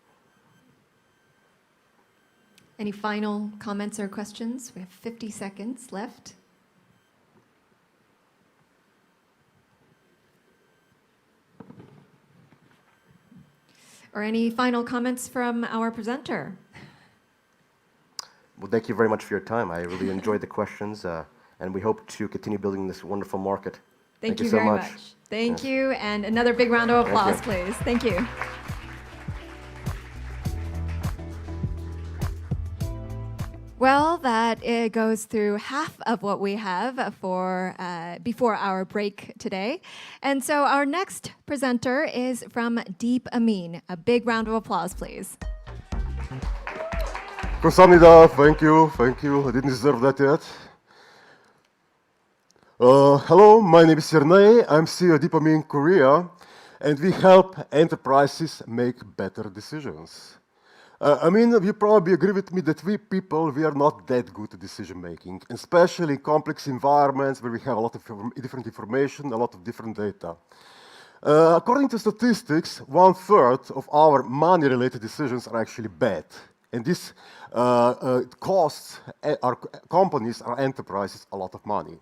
Any final comments or questions? We have 50 seconds left. Or any final comments from our presenter? Well, thank you very much for your time. I really enjoyed the questions, and we hope to continue building this wonderful market. Thank you so very much. Thank you, and another big round of applause, please. Thank you. Well, that goes through half of what we have for before our break today. And so our next presenter is from Deep Amin. A big round of applause, please. 감사합니다. Thank you. I didn't deserve that yet. Hello, my name is Sernei. I'm CEO of Deep Amin Korea, and we help enterprises make better decisions. I mean, you probably agree with me that we people, we are not that good at decision making, especially in complex environments where we have a lot of different information, a lot of different data. According to statistics, 1/3 of our money-related decisions are actually bad. And this costs our companies, our enterprises, a lot of money.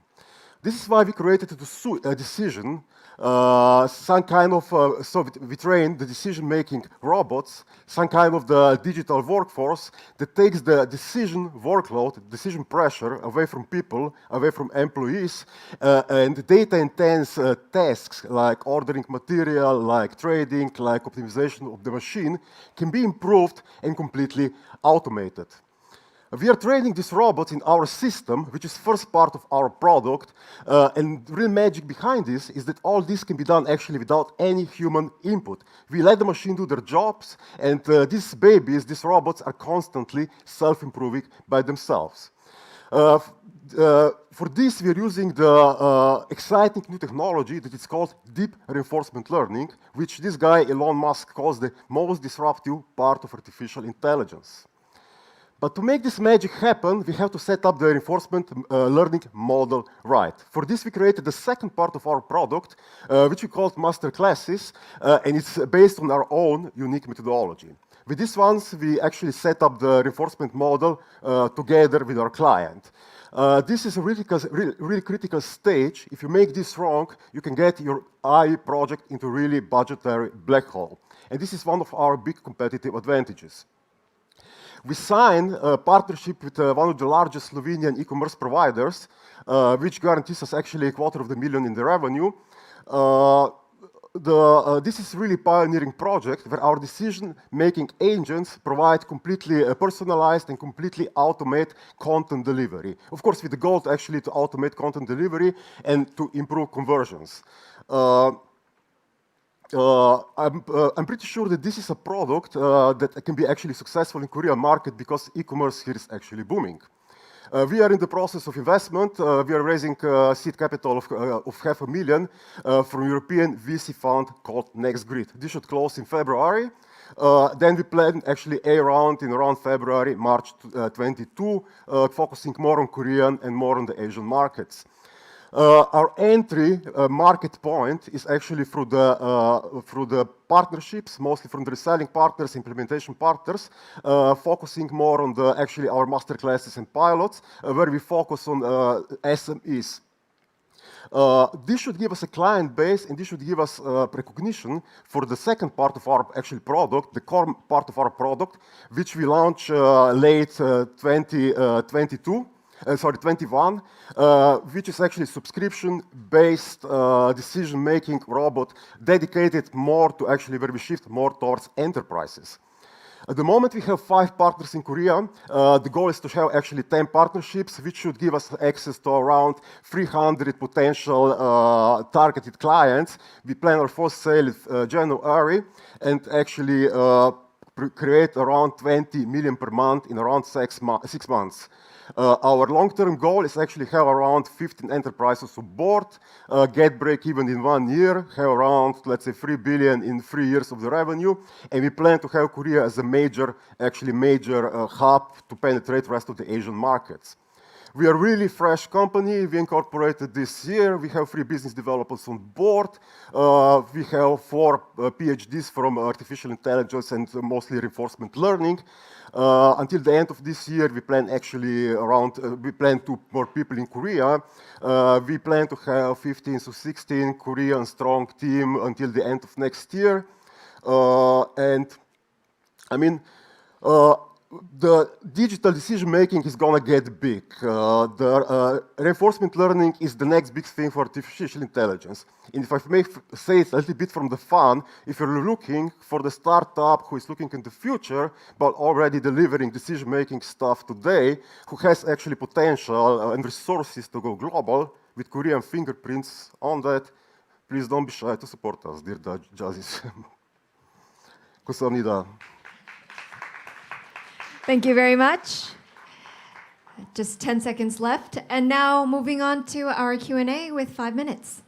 This is why we created a decision, some kind of, so we trained the decision-making robots, some kind of the digital workforce that takes the decision workload, decision pressure away from people, away from employees, and data-intense tasks like ordering material, like trading, like optimization of the machine can be improved and completely automated. We are training these robots in our system, which is first part of our product, and the real magic behind this is that all this can be done actually without any human input. We let the machine do their jobs, and these babies, these robots, are constantly self-improving by themselves. For this, we are using the exciting new technology that is called deep reinforcement learning, which this guy, Elon Musk, calls the most disruptive part of artificial intelligence. But to make this magic happen, we have to set up the reinforcement learning model right. For this, we created the second part of our product, which we called master classes, and it's based on our own unique methodology. With these ones, we actually set up the reinforcement model together with our client. This is a really critical stage. If you make this wrong, you can get your AI project into really budgetary black hole. And this is one of our big competitive advantages. We signed a partnership with one of the largest Slovenian e-commerce providers, which guarantees us actually $250,000 in the revenue. This is really pioneering project where our decision-making agents provide completely personalized and completely automate content delivery. Of course, with the goal actually to automate content delivery and to improve conversions. I'm pretty sure that this is a product that can be actually successful in Korean market because e-commerce here is actually booming. We are in the process of investment. We are raising seed capital of $500,000 from European VC fund called NextGrid. This should close in February. Then we plan actually a round in around February, March 22, focusing more on Korean and more on the Asian markets. Our entry market point is actually through the partnerships, mostly from the reselling partners, implementation partners, focusing more on actually our master classes and pilots, where we focus on SMEs. This should give us a client base, and this should give us recognition for the second part of our actual product, the core part of our product, which we launch late 2021, which is actually subscription-based decision-making robot dedicated more to actually where we shift more towards enterprises. At the moment, we have 5 partners in Korea. The goal is to have actually 10 partnerships, which should give us access to around 300 potential targeted clients. We plan our first sale in January and actually create around 20 million per month in around 6 months. Our long-term goal is actually have around 15 enterprises on board, get break even in 1 year, have around, let's say, 3 billion in 3 years of the revenue, and we plan to have Korea as a major hub to penetrate the rest of the Asian markets. We are really fresh company. We incorporated this year. We have 3 business developers on board. We have 4 PhDs from artificial intelligence and mostly reinforcement learning. Until the end of this year, we plan to more people in Korea. We plan to have 15 to 16 Korean strong team until the end of next year. The digital decision making is gonna get big. The reinforcement learning is the next big thing for artificial intelligence. And if I may say it a little bit from the fun, if you're looking for the startup who is looking in the future, but already delivering decision making stuff today, who has actually potential and resources to go global with Korean fingerprints on that, please don't be shy to support us, dear judges. Kusamnida. Thank you very much. Just 10 seconds left. And now moving on to our Q&A with 5 minutes.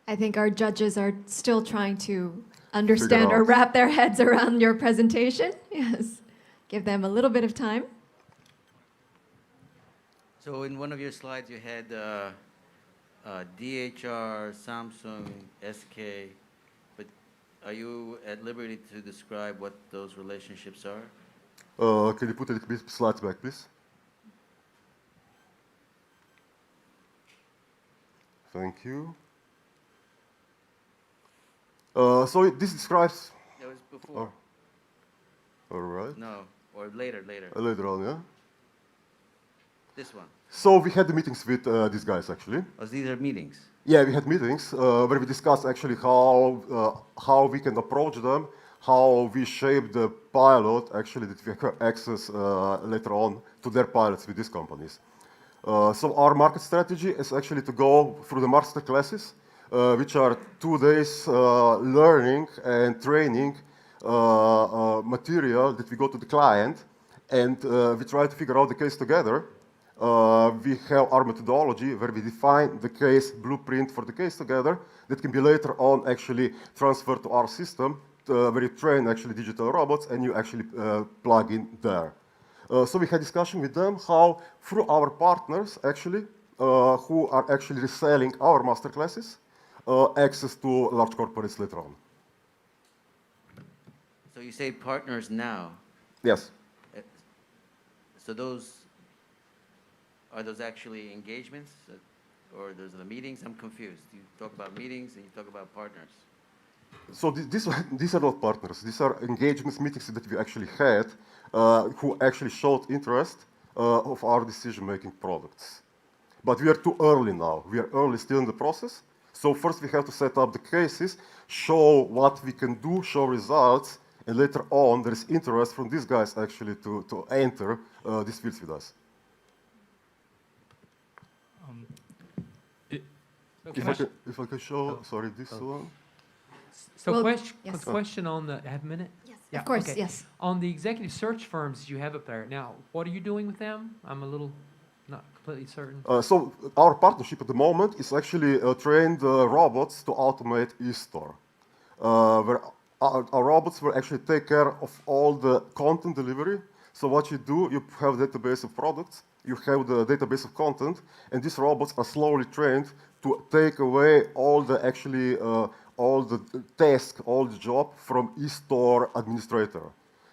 I think our judges are still trying to understand or wrap their heads around your presentation. Yes. Give them a little bit of time. So in one of your slides, you had DHR, Samsung, SK. Are you at liberty to describe what those relationships are? Can you put a bit slides back, please? Thank you. So this describes... That was before. All right. No, or later. Later on, yeah? This one. So we had the meetings with these guys, actually. Oh, these are meetings? Yeah, we had meetings where we discussed actually how we can approach them, how we shape the pilot, actually, that we have access later on to their pilots with these companies. So our market strategy is actually to go through the master classes, which are 2 days learning and training material that we go to the client, and we try to figure out the case together. We have our methodology where we define the case blueprint for the case together that can be later on actually transferred to our system where you train actually digital robots and you actually plug in there. So we had discussion with them how through our partners actually who are actually reselling our master classes access to large corporates later on. So you say partners now? Yes. So are those actually engagements or those are the meetings? I'm confused. You talk about meetings and you talk about partners. So these are not partners. These are engagements, meetings that we actually had, who actually showed interest of our decision-making products. But we are too early now. We are early still in the process. So first we have to set up the cases, show what we can do, show results, and later on there is interest from these guys actually to enter these fields with us. If I can show, sorry, this one. So Well, question, question on the, have a minute? Yes, of course, okay. yes. On the executive search firms you have up there, now, what are you doing with them? I'm a little not completely certain. So our partnership at the moment is actually trained robots to automate e-store. Where our robots will actually take care of all the content delivery. So what you do, you have a database of products, you have the database of content, and these robots are slowly trained to take away all the actually all the task, all the job from e-store administrator.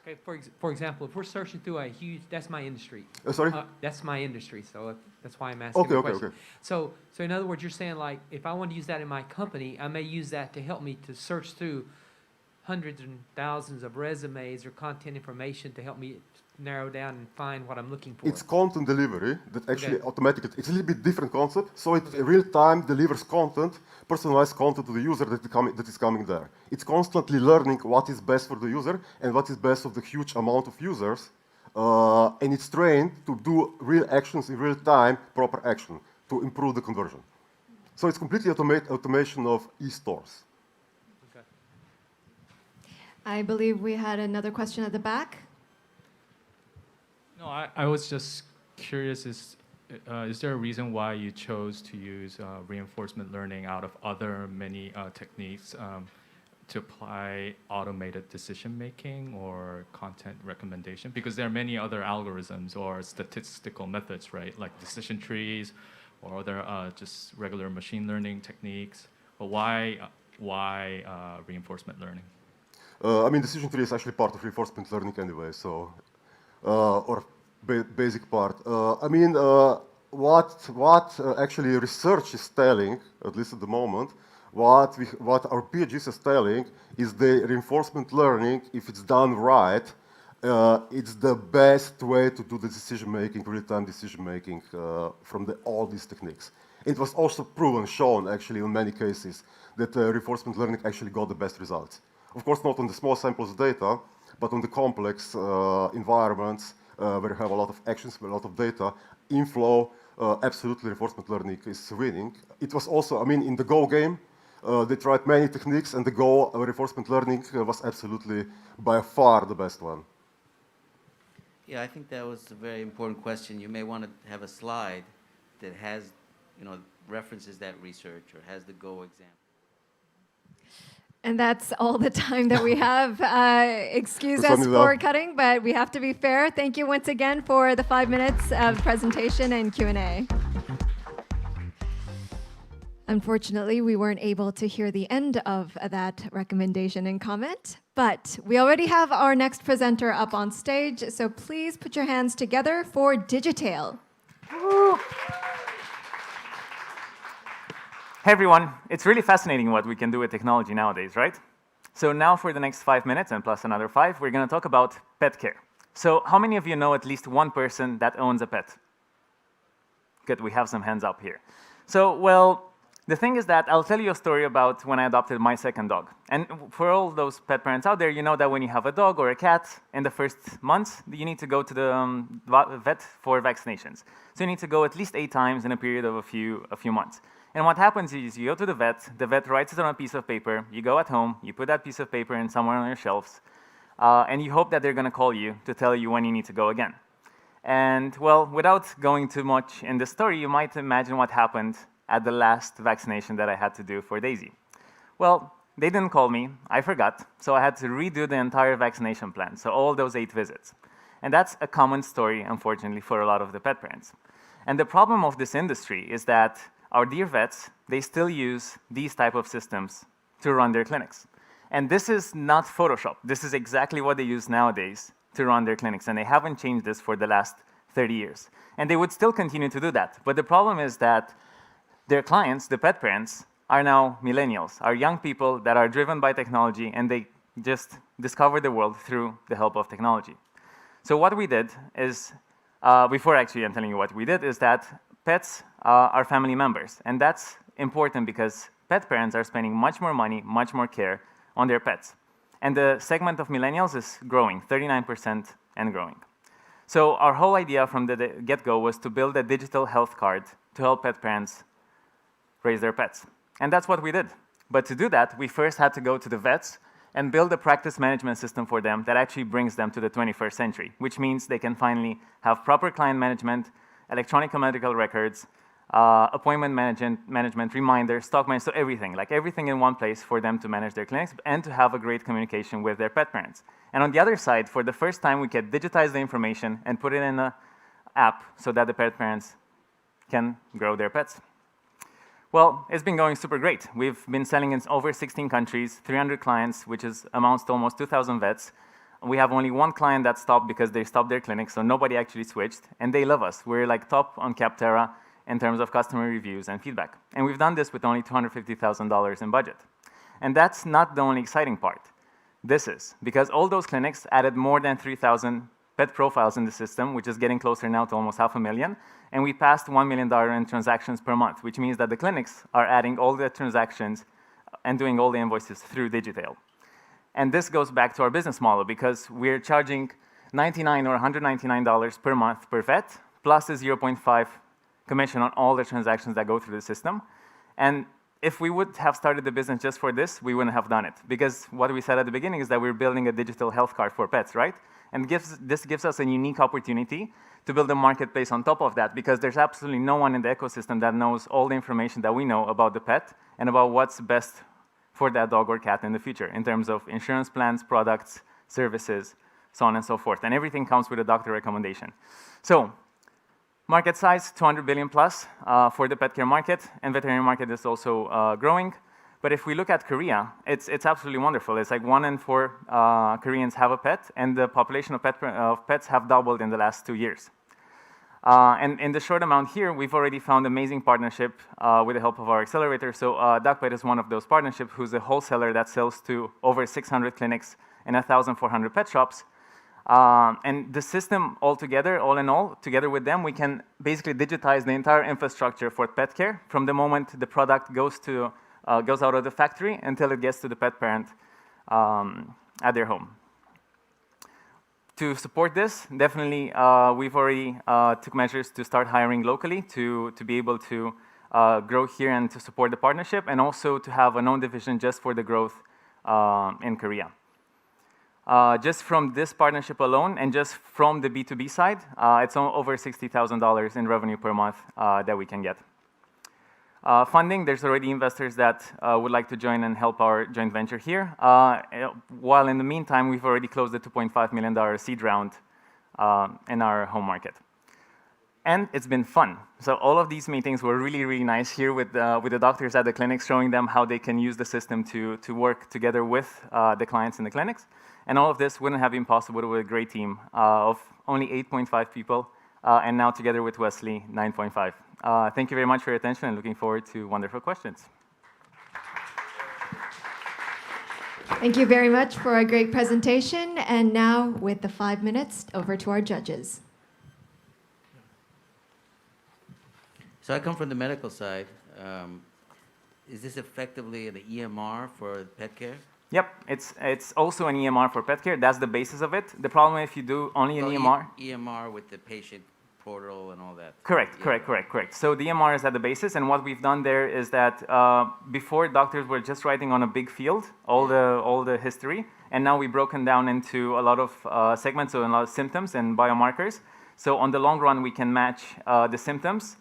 Okay, for example, if we're searching through a huge, that's my industry. Sorry? That's my industry, so that's why I'm asking the question. Okay. So in other words, you're saying like, if I want to use that in my company, I may use that to help me to search through hundreds and thousands of resumes or content information to help me narrow down and find what I'm looking for. It's content delivery that actually automatically, it's a little bit different concept. So it real-time delivers content, personalized content to the user that is coming there. It's constantly learning what is best for the user and what is best of the huge amount of users. And it's trained to do real actions in real time, proper action, to improve the conversion. So it's completely automation of e-stores. Okay. I believe we had another question at the back. No, I was just curious, is there a reason why you chose to use reinforcement learning out of other many techniques to apply automated decision-making or content recommendation? Because there are many other algorithms or statistical methods, right? Like decision trees or other just regular machine learning techniques. But why reinforcement learning? I mean, decision tree is actually part of reinforcement learning anyway, so, or basic part. I mean, what actually research is telling, at least at the moment, what our PhDs is telling is the reinforcement learning, if it's done right, it's the best way to do the decision-making, real-time decision-making from all these techniques. It was also proven, shown actually in many cases, that reinforcement learning actually got the best results. Of course, not on the small samples of data, but on the complex environments where you have a lot of actions, a lot of data, inflow, absolutely reinforcement learning is winning. It was also, I mean, in the Go game, they tried many techniques, and the Go reinforcement learning was absolutely by far the best one. Yeah, I think that was a very important question. You may want to have a slide that has, references that research or has the Go example. And that's all the time that we have. Excuse us for cutting, but we have to be fair. Thank you once again for the 5 minutes of presentation and Q&A. Unfortunately, we weren't able to hear the end of that recommendation and comment, but we already have our next presenter up on stage, so please put your hands together for Digitail. Hey everyone, it's really fascinating what we can do with technology nowadays, right? So now for the next 5 minutes and plus another 5, we're going to talk about pet care. So how many of you know at least one person that owns a pet? Good, we have some hands up here. So, well, the thing is that I'll tell you a story about when I adopted my second dog. And for all those pet parents out there, you know that when you have a dog or a cat, in the first months, you need to go to the vet for vaccinations. So you need to go at least 8 times in a period of a few months. And what happens is you go to the vet writes it on a piece of paper, you go at home, you put that piece of paper in somewhere on your shelves, and you hope that they're going to call you to tell you when you need to go again. And, well, without going too much in the story, you might imagine what happened at the last vaccination that I had to do for Daisy. Well, they didn't call me, I forgot, so I had to redo the entire vaccination plan, so all those 8 visits. And that's a common story, unfortunately, for a lot of the pet parents. And the problem of this industry is that our dear vets, they still use these type of systems to run their clinics. And this is not Photoshop. This is exactly what they use nowadays to run their clinics, and they haven't changed this for the last 30 years. And they would still continue to do that. But the problem is that their clients, the pet parents, are now millennials, are young people that are driven by technology, and they just discover the world through the help of technology. So what we did is, before actually I'm telling you what we did, is that pets are family members. And that's important because pet parents are spending much more money, much more care on their pets. And the segment of millennials is growing, 39% and growing. So our whole idea from the get-go was to build a digital health card to help pet parents raise their pets. And that's what we did. But to do that, we first had to go to the vets and build a practice management system for them that actually brings them to the 21st century, which means they can finally have proper client management, electronic medical records, appointment management, reminders, stock management, so everything, like everything in one place for them to manage their clinics and to have a great communication with their pet parents. And on the other side, for the first time, we can digitize the information and put it in an app so that the pet parents can grow their pets. Well, it's been going super great. We've been selling in over 16 countries, 300 clients, which amounts to almost 2,000 vets. We have only one client that stopped because they stopped their clinic, so nobody actually switched, and they love us. We're like top on Capterra in terms of customer reviews and feedback. And we've done this with only $250,000 in budget. And that's not the only exciting part. This is, because all those clinics added more than 3,000 pet profiles in the system, which is getting closer now to almost 500,000, and we passed $1 million in transactions per month, which means that the clinics are adding all the transactions and doing all the invoices through Digital. And this goes back to our business model, because we're charging $99 or $199 per month per vet, plus a 0.5 commission on all the transactions that go through the system. And if we would have started the business just for this, we wouldn't have done it. Because what we said at the beginning is that we're building a digital health card for pets, right? And this gives us a unique opportunity to build a marketplace on top of that, because there's absolutely no one in the ecosystem that knows all the information that we know about the pet and about what's best for that dog or cat in the future in terms of insurance plans, products, services, so on and so forth. And everything comes with a doctor recommendation. So market size, 200 billion plus for the pet care market, and veterinary market is also growing. But if we look at Korea, it's absolutely wonderful. It's like 1 in 4 Koreans have a pet, and the population of pets have doubled in the last 2 years. And in the short amount here, we've already found amazing partnership with the help of our accelerator. So DuckPet is one of those partnerships, who's a wholesaler that sells to over 600 clinics and 1,400 pet shops. And the system altogether, all in all, together with them, we can basically digitize the entire infrastructure for pet care from the moment the product goes out of the factory until it gets to the pet parent at their home. To support this, definitely we've already took measures to start hiring locally to be able to grow here and to support the partnership, and also to have an own division just for the growth in Korea. Just from this partnership alone, and just from the B2B side, it's over $60,000 in revenue per month that we can get. Funding, there's already investors that would like to join and help our joint venture here. While in the meantime, we've already closed the $2.5 million seed round in our home market. And it's been fun. So all of these meetings were really, really nice here with the doctors at the clinics, showing them how they can use the system to work together with the clients in the clinics. And all of this wouldn't have been possible with a great team of only 8.5 people, and now together with Wesley, 9.5. Thank you very much for your attention, and looking forward to wonderful questions. Thank you very much for a great presentation. And now, with the 5 minutes, over to our judges. So I come from the medical side. Is this effectively an EMR for pet care? Yep, it's also an EMR for pet care. That's the basis of it. The problem if you do only an EMR. EMR with the patient portal and all that. Correct. So the EMR is at the basis, and what we've done there is that before doctors were just writing on a big field all the history, and now we've broken down into a lot of segments, so a lot of symptoms and biomarkers. So on the long run, we can match the symptoms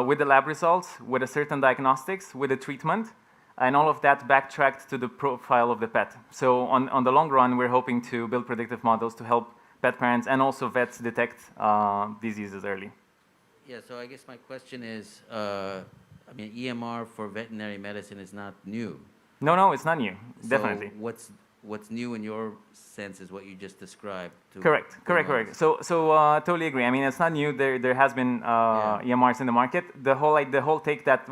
with the lab results, with a certain diagnostics, with a treatment, and all of that backtracked to the profile of the pet. So on the long run, we're hoping to build predictive models to help pet parents and also vets detect diseases early. Yeah, so I guess my question is, I mean, EMR for veterinary medicine is not new. No, it's not new, so definitely. what's new in your sense is what you just described. Correct. So totally agree. I mean, it's not new. There has been EMRs in the market. The whole take that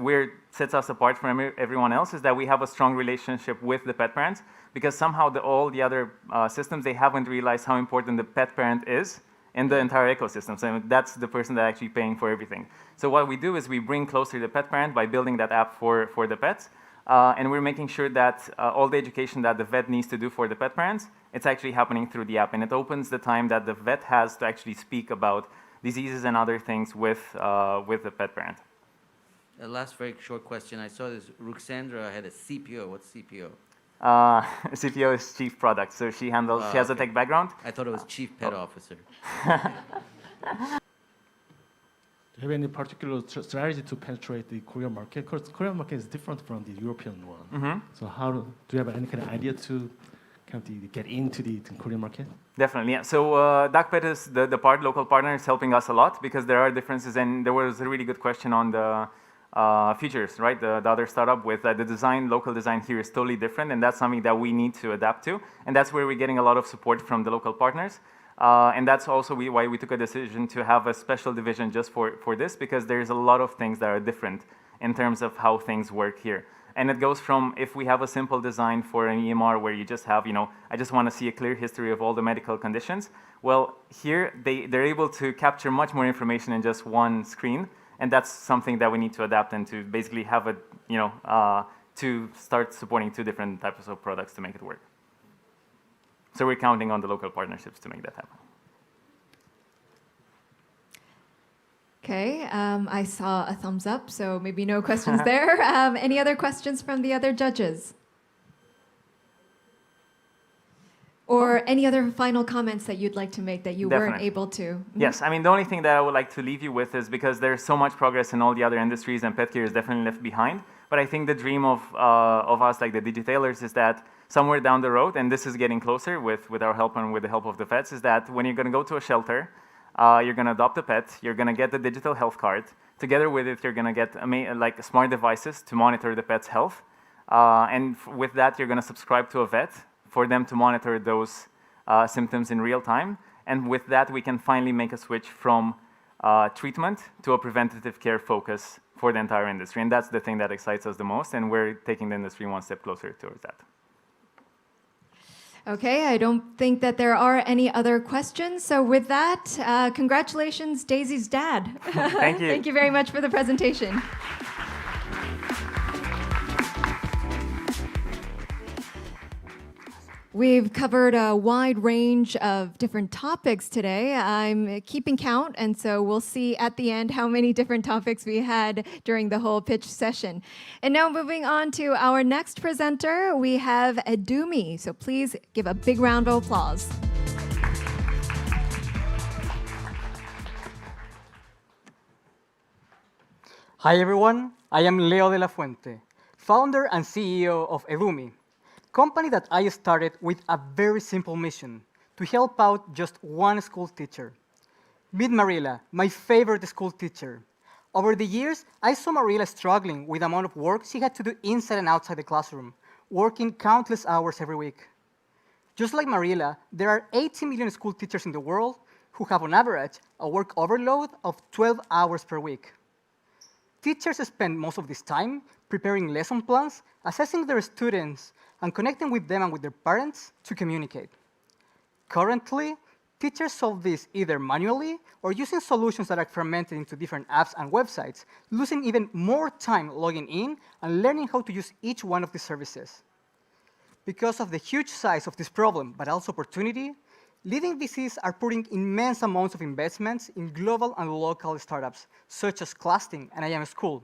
sets us apart from everyone else is that we have a strong relationship with the pet parents, because somehow all the other systems, they haven't realized how important the pet parent is in the entire ecosystem. So that's the person that's actually paying for everything. So what we do is we bring closer the pet parent by building that app for the pets. And we're making sure that all the education that the vet needs to do for the pet parents, it's actually happening through the app. And it opens the time that the vet has to actually speak about diseases and other things with the pet parent. Last very short question. I saw this, Ruxandra had a CPO. What's CPO? CPO is Chief Product. So she has a tech background. I thought it was Chief Pet Officer. Do you have any particular strategy to penetrate the Korean market? Because Korean market is different from the European one. Mm-hmm. So do you have any kind of idea to get into the Korean market? Definitely, yeah. So DocPet is the local partner is helping us a lot, because there are differences, and there was a really good question on the features, right? The other startup with the local design here is totally different, and that's something that we need to adapt to, and that's where we're getting a lot of support from the local partners. And that's also why we took a decision to have a special division just for this, because there's a lot of things that are different in terms of how things work here. And it goes from, if we have a simple design for an EMR where you just have, I just want to see a clear history of all the medical conditions. Well, here they're able to capture much more information in just one screen, and that's something that we need to adapt and to basically have to start supporting 2 different types of products to make it work. So we're counting on the local partnerships to make that happen. Okay, I saw a thumbs up, so maybe no questions there. Any other questions from the other judges? Or any other final comments that you'd like to make that you weren't able to? Yes, I mean, the only thing that I would like to leave you with is, because there's so much progress in all the other industries and pet care is definitely left behind, but I think the dream of us, like the digitailers, is that somewhere down the road, and this is getting closer with our help and with the help of the vets, is that when you're going to go to a shelter, you're going to adopt a pet, you're going to get the digital health card. Together with it, you're going to get smart devices to monitor the pet's health. And with that, you're going to subscribe to a vet for them to monitor those symptoms in real time. And with that, we can finally make a switch from treatment to a preventative care focus for the entire industry. And that's the thing that excites us the most, and we're taking the industry one step closer towards that. Okay, I don't think that there are any other questions. So with that, congratulations, Daisy's dad. Thank you. Thank you very much for the presentation. We've covered a wide range of different topics today. I'm keeping count, and so we'll see at the end how many different topics we had during the whole pitch session. And now moving on to our next presenter, we have Edumi. So please give a big round of applause. Hi everyone, I am Leo de la Fuente, founder and CEO of Edumi, company that I started with a very simple mission, to help out just one school teacher. Meet Marila, my favorite school teacher. Over the years, I saw Marila struggling with the amount of work she had to do inside and outside the classroom, working countless hours every week. Just like Marila, there are 80 million school teachers in the world who have on average a work overload of 12 hours per week. Teachers spend most of this time preparing lesson plans, assessing their students, and connecting with them and with their parents to communicate. Currently, teachers solve this either manually or using solutions that are fragmented into different apps and websites, losing even more time logging in and learning how to use each one of these services. Because of the huge size of this problem, but also opportunity, leading VCs are putting immense amounts of investments in global and local startups, such as Clasting and I Am School.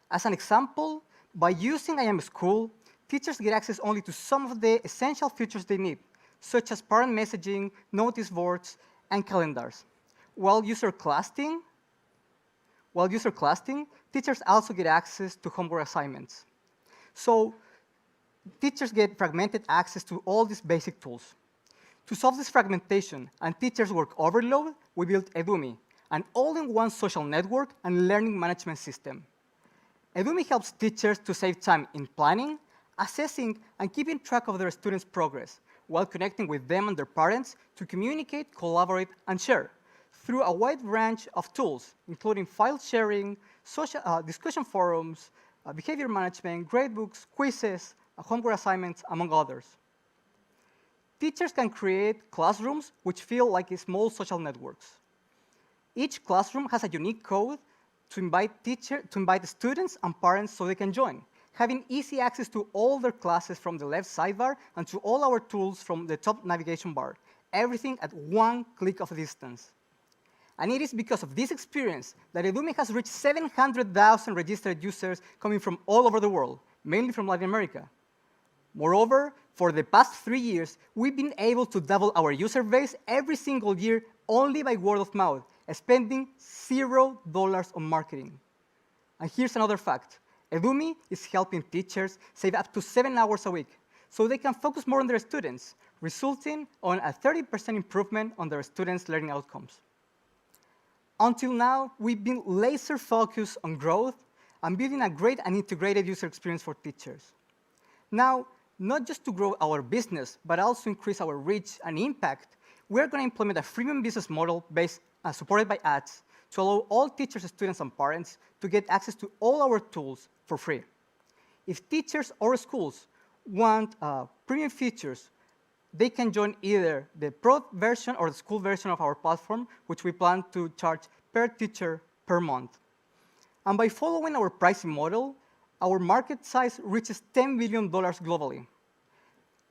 As an example, by using I Am School, teachers get access only to some of the essential features they need, such as parent messaging, notice boards, and calendars. While user clasting, teachers also get access to homework assignments. So teachers get fragmented access to all these basic tools. To solve this fragmentation and teachers' work overload, we built Edumi, an all-in-one social network and learning management system. Edumi helps teachers to save time in planning, assessing and keeping track of their students' progress, while connecting with them and their parents to communicate, collaborate, and share through a wide range of tools, including file sharing, social, discussion forums, behavior management, gradebooks, quizzes, homework assignments, among others. Teachers can create classrooms which feel like small social networks. Each classroom has a unique code to invite students and parents so they can join, having easy access to all their classes from the left sidebar and to all our tools from the top navigation bar, everything at one click of distance. And it is because of this experience that Edumi has reached 700,000 registered users coming from all over the world, mainly from Latin America. Moreover, for the past 3 years, we've been able to double our user base every single year only by word of mouth, spending $0 on marketing. And here's another fact. Edumi is helping teachers save up to 7 hours a week so they can focus more on their students, resulting on a 30% improvement on their students' learning outcomes. Until now, we've been laser focused on growth and building a great and integrated user experience for teachers. Now, not just to grow our business, but also increase our reach and impact, we're going to implement a freemium business model supported by ads to allow all teachers, students, and parents to get access to all our tools for free. If teachers or schools want premium features, they can join either the pro version or the school version of our platform, which we plan to charge per teacher per month. And by following our pricing model, our market size reaches $10 billion globally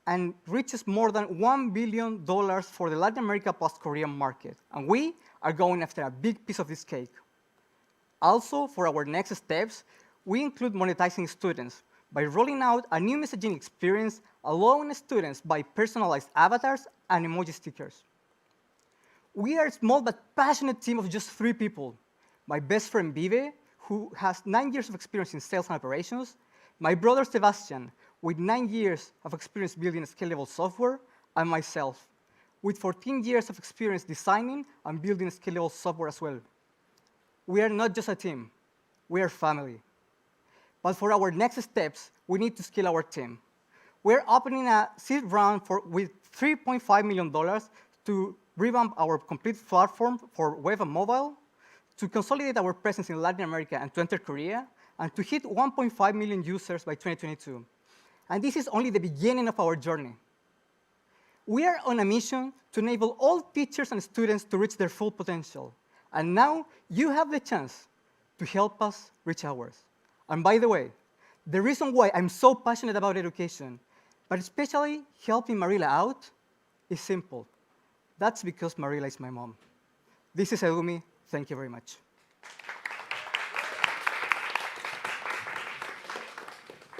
and reaches more than $1 billion for the Latin America plus Korean market. And we are going after a big piece of this cake. Also, for our next steps, we include monetizing students by rolling out a new messaging experience, allowing students by personalized avatars and emoji stickers. We are a small but passionate team of just 3 people. My best friend Vive, who has 9 years of experience in sales and operations, my brother Sebastian, with 9 years of experience building scalable software, and myself, with 14 years of experience designing and building scalable software as well. We are not just a team, we are family. But for our next steps, we need to scale our team. We're opening a seed round with $3.5 million to revamp our complete platform for web and mobile, to consolidate our presence in Latin America and to enter Korea, and to hit 1.5 million users by 2022. And this is only the beginning of our journey. We are on a mission to enable all teachers and students to reach their full potential. And now you have the chance to help us reach ours. And by the way, the reason why I'm so passionate about education, but especially helping Marila out, is simple. That's because Marila is my mom. This is Edumi. Thank you very much.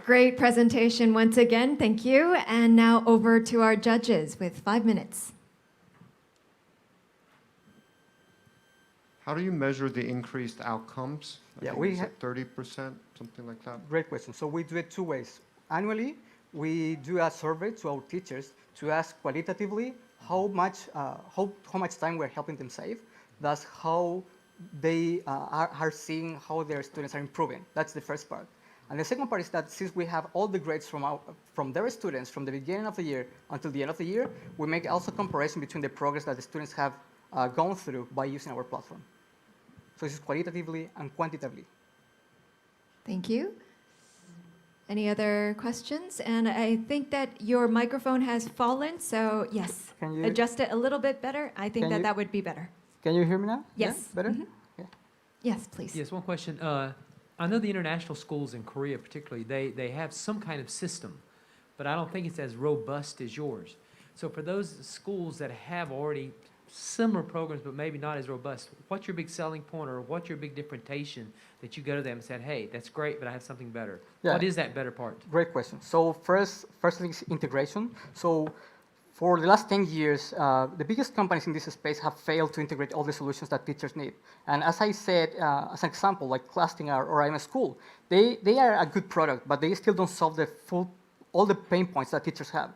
Great presentation once again. Thank you. And now over to our judges with 5 minutes. How do you measure the increased outcomes? Yeah, we have 30%, something like that. Great question. So we do it 2 ways. Annually, we do a survey to our teachers to ask qualitatively how much time we're helping them save. That's how they are seeing how their students are improving. That's the first part. And the second part is that since we have all the grades from their students from the beginning of the year until the end of the year, we make also comparison between the progress that the students have gone through by using our platform. So this is qualitatively and quantitatively. Thank you. Any other questions? And I think that your microphone has fallen, so yes, Can you adjust it a little bit better. I think Can you- that would be better. Can you hear me now? Yes. Yeah? Better? Mhm. Okay. Yes, please. Yes, one question. I know the international schools in Korea particularly, they have some kind of system, but I don't think it's as robust as yours. So for those schools that have already similar programs but maybe not as robust, what's your big selling point or what's your big differentiation that you go to them and said, hey, that's great, but I have something better? Yeah. What is that better part? Great question. So first thing is integration. So for the last 10 years, the biggest companies in this space have failed to integrate all the solutions that teachers need. And as I said, as an example, like Clasting or I'm a School, they are a good product, but they still don't solve all the pain points that teachers have.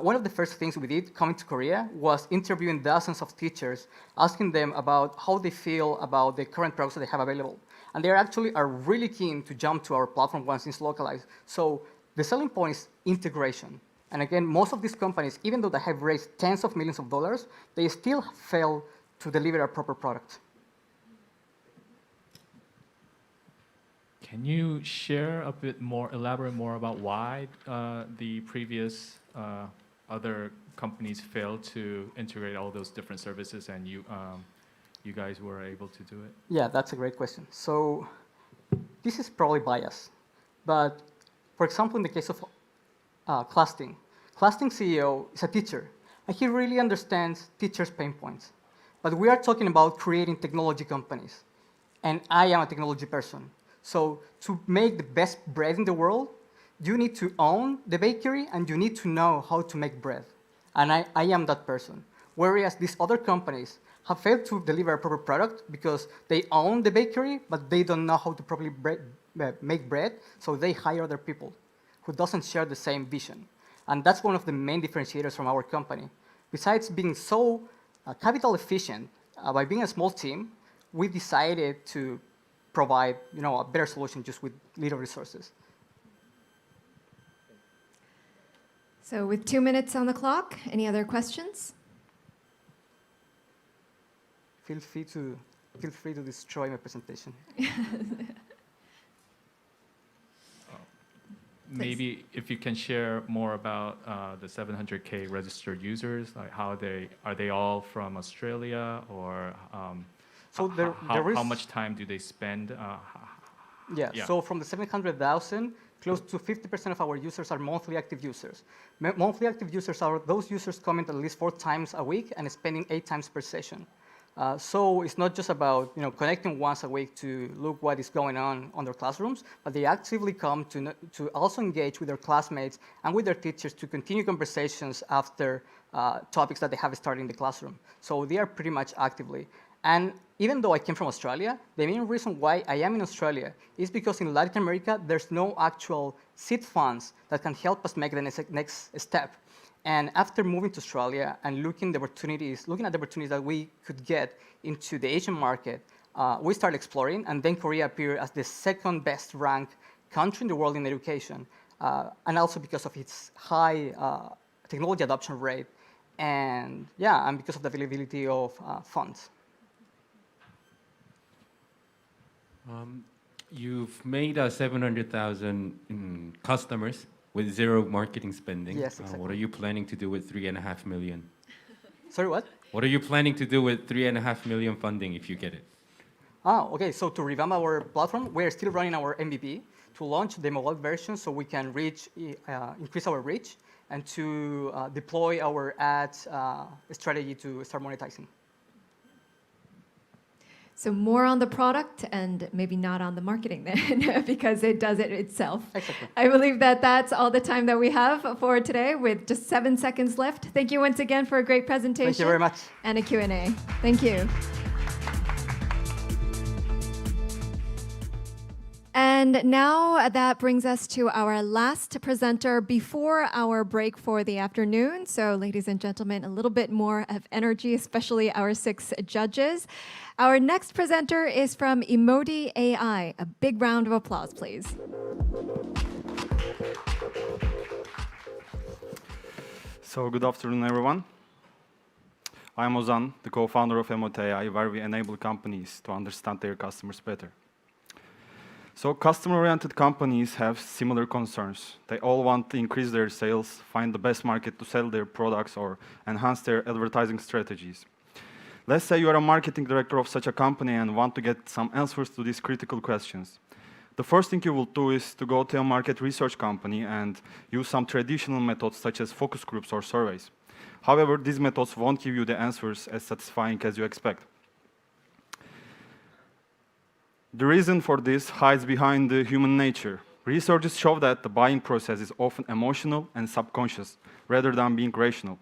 One of the first things we did coming to Korea was interviewing dozens of teachers, asking them about how they feel about the current products that they have available. And they actually are really keen to jump to our platform once it's localized. So The selling point is integration. And again, most of these companies, even though they have raised tens of millions of dollars, they still fail to deliver a proper product. Can you share a bit more, elaborate more about why the previous other companies failed to integrate all those different services and you guys were able to do it? Yeah, that's a great question. So this is probably biased. But for example, in the case of Clasting CEO is a teacher, and he really understands teachers' pain points. But we are talking about creating technology companies, and I am a technology person. So to make the best bread in the world, you need to own the bakery, and you need to know how to make bread. And I am that person. Whereas these other companies have failed to deliver a proper product because they own the bakery, but they don't know how to properly make bread, so they hire other people who doesn't share the same vision. And that's one of the main differentiators from our company. Besides being so capital efficient, by being a small team, we decided to provide a better solution just with little resources. So with 2 minutes on the clock, any other questions? Feel free to destroy my presentation. Maybe if you can share more about the 700K registered users, like are they all from Australia, or so how much time do they spend? Yeah, so from the 700,000, close to 50% of our users are monthly active users. Monthly active users are those users coming at least 4 times a week and spending 8 times per session. So it's not just about connecting once a week to look what is going on their classrooms, but they actively come to also engage with their classmates and with their teachers to continue conversations after topics that they have started in the classroom. So they are pretty much actively. And even though I came from Australia, the main reason why I am in Australia is because in Latin America, there's no actual seed funds that can help us make the next step. And after moving to Australia and looking at the opportunities that we could get into the Asian market, we started exploring, and then Korea appeared as the second best ranked country in the world in education, and also because of its high technology adoption rate, and because of the availability of funds. You've made 700,000 customers with zero marketing spending. Yes, exactly. What are you planning to do with 3.5 million? Sorry, what? What are you planning to do with 3.5 million funding if you get it? Okay, so to revamp our platform, we're still running our MVP to launch the mobile version so we can increase our reach, and to deploy our ads strategy to start monetizing. So more on the product and maybe not on the marketing then, because it does it itself. Exactly. I believe that that's all the time that we have for today, with just 7 seconds left. Thank you once again for a great presentation. Thank you very much. And a Q&A. Thank you. And now that brings us to our last presenter before our break for the afternoon. So ladies and gentlemen, a little bit more of energy, especially our 6 judges. Our next presenter is from Emoti AI. A big round of applause, please. So good afternoon, everyone. I'm Ozan, the co-founder of Emoti AI, where we enable companies to understand their customers better. So customer-oriented companies have similar concerns. They all want to increase their sales, find the best market to sell their products, or enhance their advertising strategies. Let's say you are a marketing director of such a company and want to get some answers to these critical questions. The first thing you will do is to go to a market research company and use some traditional methods such as focus groups or surveys. However, these methods won't give you the answers as satisfying as you expect. The reason for this hides behind the human nature. Researchers show that the buying process is often emotional and subconscious, rather than being rational.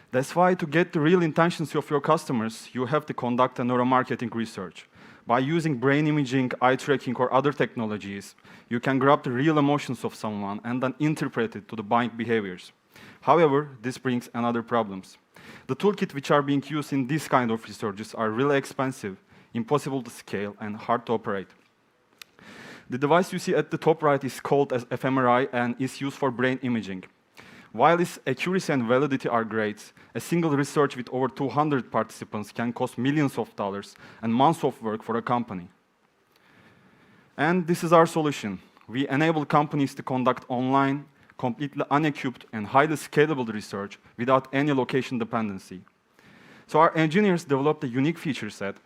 That's why to get the real intentions of your customers, you have to conduct a neuromarketing research. By using brain imaging, eye tracking, or other technologies, you can grab the real emotions of someone and then interpret it to the buying behaviors. However, this brings another problems. The toolkit which are being used in this kind of researches are really expensive, impossible to scale, and hard to operate. The device you see at the top right is called as fMRI and is used for brain imaging. While its accuracy and validity are great, a single research with over 200 participants can cost millions of dollars and months of work for a company. And this is our solution. We enable companies to conduct online, completely unequipped and highly scalable research without any location dependency. So our engineers developed a unique feature set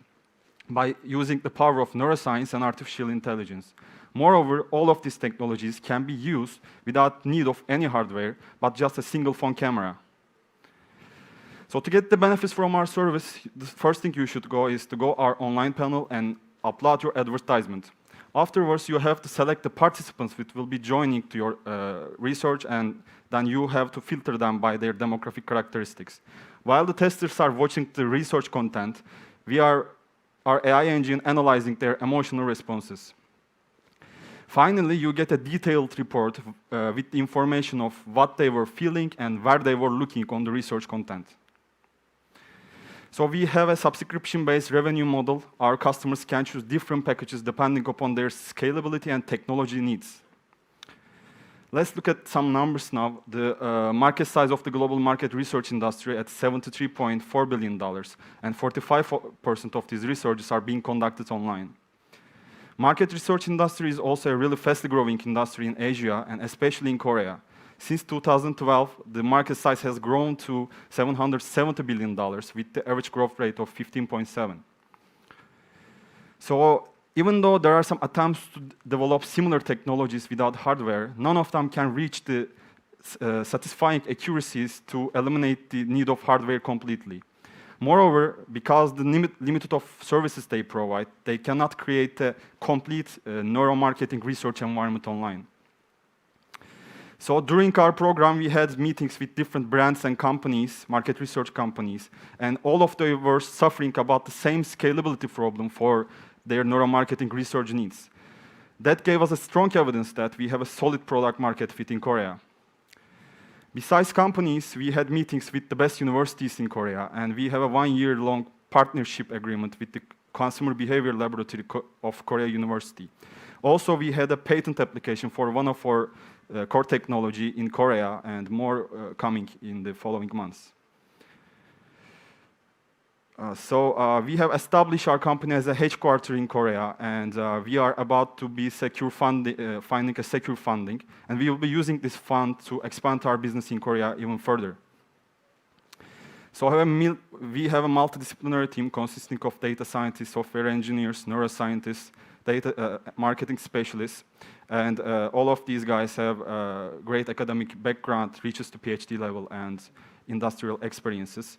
by using the power of neuroscience and artificial intelligence. Moreover, all of these technologies can be used without need of any hardware, but just a single phone camera. So to get the benefits from our service, the first thing you should go is to go our online panel and upload your advertisement. Afterwards, you have to select the participants which will be joining to your research, and then you have to filter them by their demographic characteristics. While the testers are watching the research content, our AI engine analyzing their emotional responses. Finally, you get a detailed report with the information of what they were feeling and where they were looking on the research content. So we have a subscription-based revenue model. Our customers can choose different packages depending upon their scalability and technology needs. Let's look at some numbers now. The market size of the global market research industry at $73.4 billion, and 45% of these researches are being conducted online. Market research industry is also a really fastly growing industry in Asia, and especially in Korea. Since 2012, the market size has grown to $770 billion with the average growth rate of 15.7. So even though there are some attempts to develop similar technologies without hardware, none of them can reach the satisfying accuracies to eliminate the need of hardware completely. Moreover, because the limited of services they provide, they cannot create a complete neuromarketing research environment online. So during our program, we had meetings with different brands and companies, market research companies, and all of them were suffering about the same scalability problem for their neuromarketing research needs. That gave us a strong evidence that we have a solid product market fit in Korea. Besides companies, we had meetings with the best universities in Korea, and we have a one-year-long partnership agreement with the Consumer Behavior Laboratory of Korea University. Also, we had a patent application for one of our core technology in Korea, and more coming in the following months. We have established our company as a headquarter in Korea, and we are about to be finding a secure funding, and we will be using this fund to expand our business in Korea even further. So we have a multidisciplinary team consisting of data scientists, software engineers, neuroscientists, data marketing specialists, and all of these guys have great academic background, reaches to PhD level, and industrial experiences.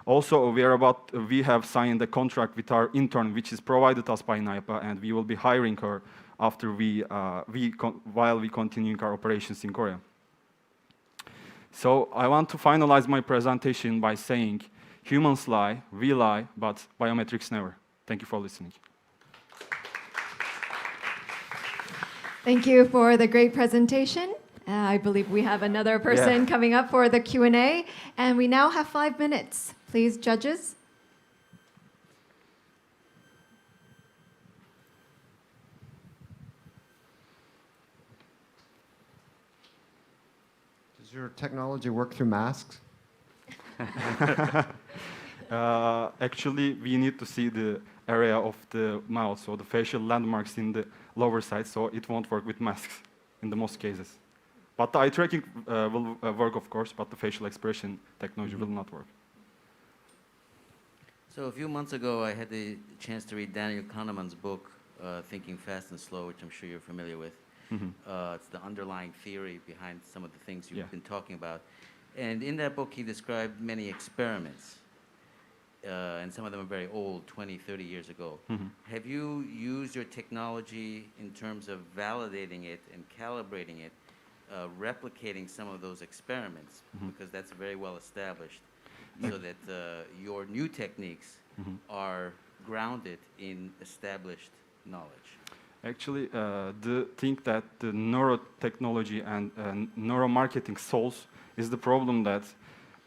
Also, we have signed a contract with our intern, which is provided us by NIPA, and we will be hiring her after while we continue our operations in Korea. So I want to finalize my presentation by saying, humans lie, we lie, but biometrics never. Thank you for listening. Thank you for the great presentation. I believe we have another person coming up for the Q&A, and we now have 5 minutes. Please, judges. Does your technology work through masks? Actually, we need to see the area of the mouth, so the facial landmarks in the lower side, so it won't work with masks in the most cases. But the eye tracking will work, of course, but the facial expression technology will not work. So a few months ago, I had the chance to read Daniel Kahneman's book, Thinking Fast and Slow, which I'm sure you're familiar with. It's the underlying theory behind some of the things you've been talking about. And in that book, he described many experiments, and some of them are very old, 20, 30 years ago. Have you used your technology in terms of validating it and calibrating it, replicating some of those experiments, because that's very well established, so that your new techniques are grounded in established knowledge? Actually, the thing that the neurotechnology and neuromarketing solves is the problem that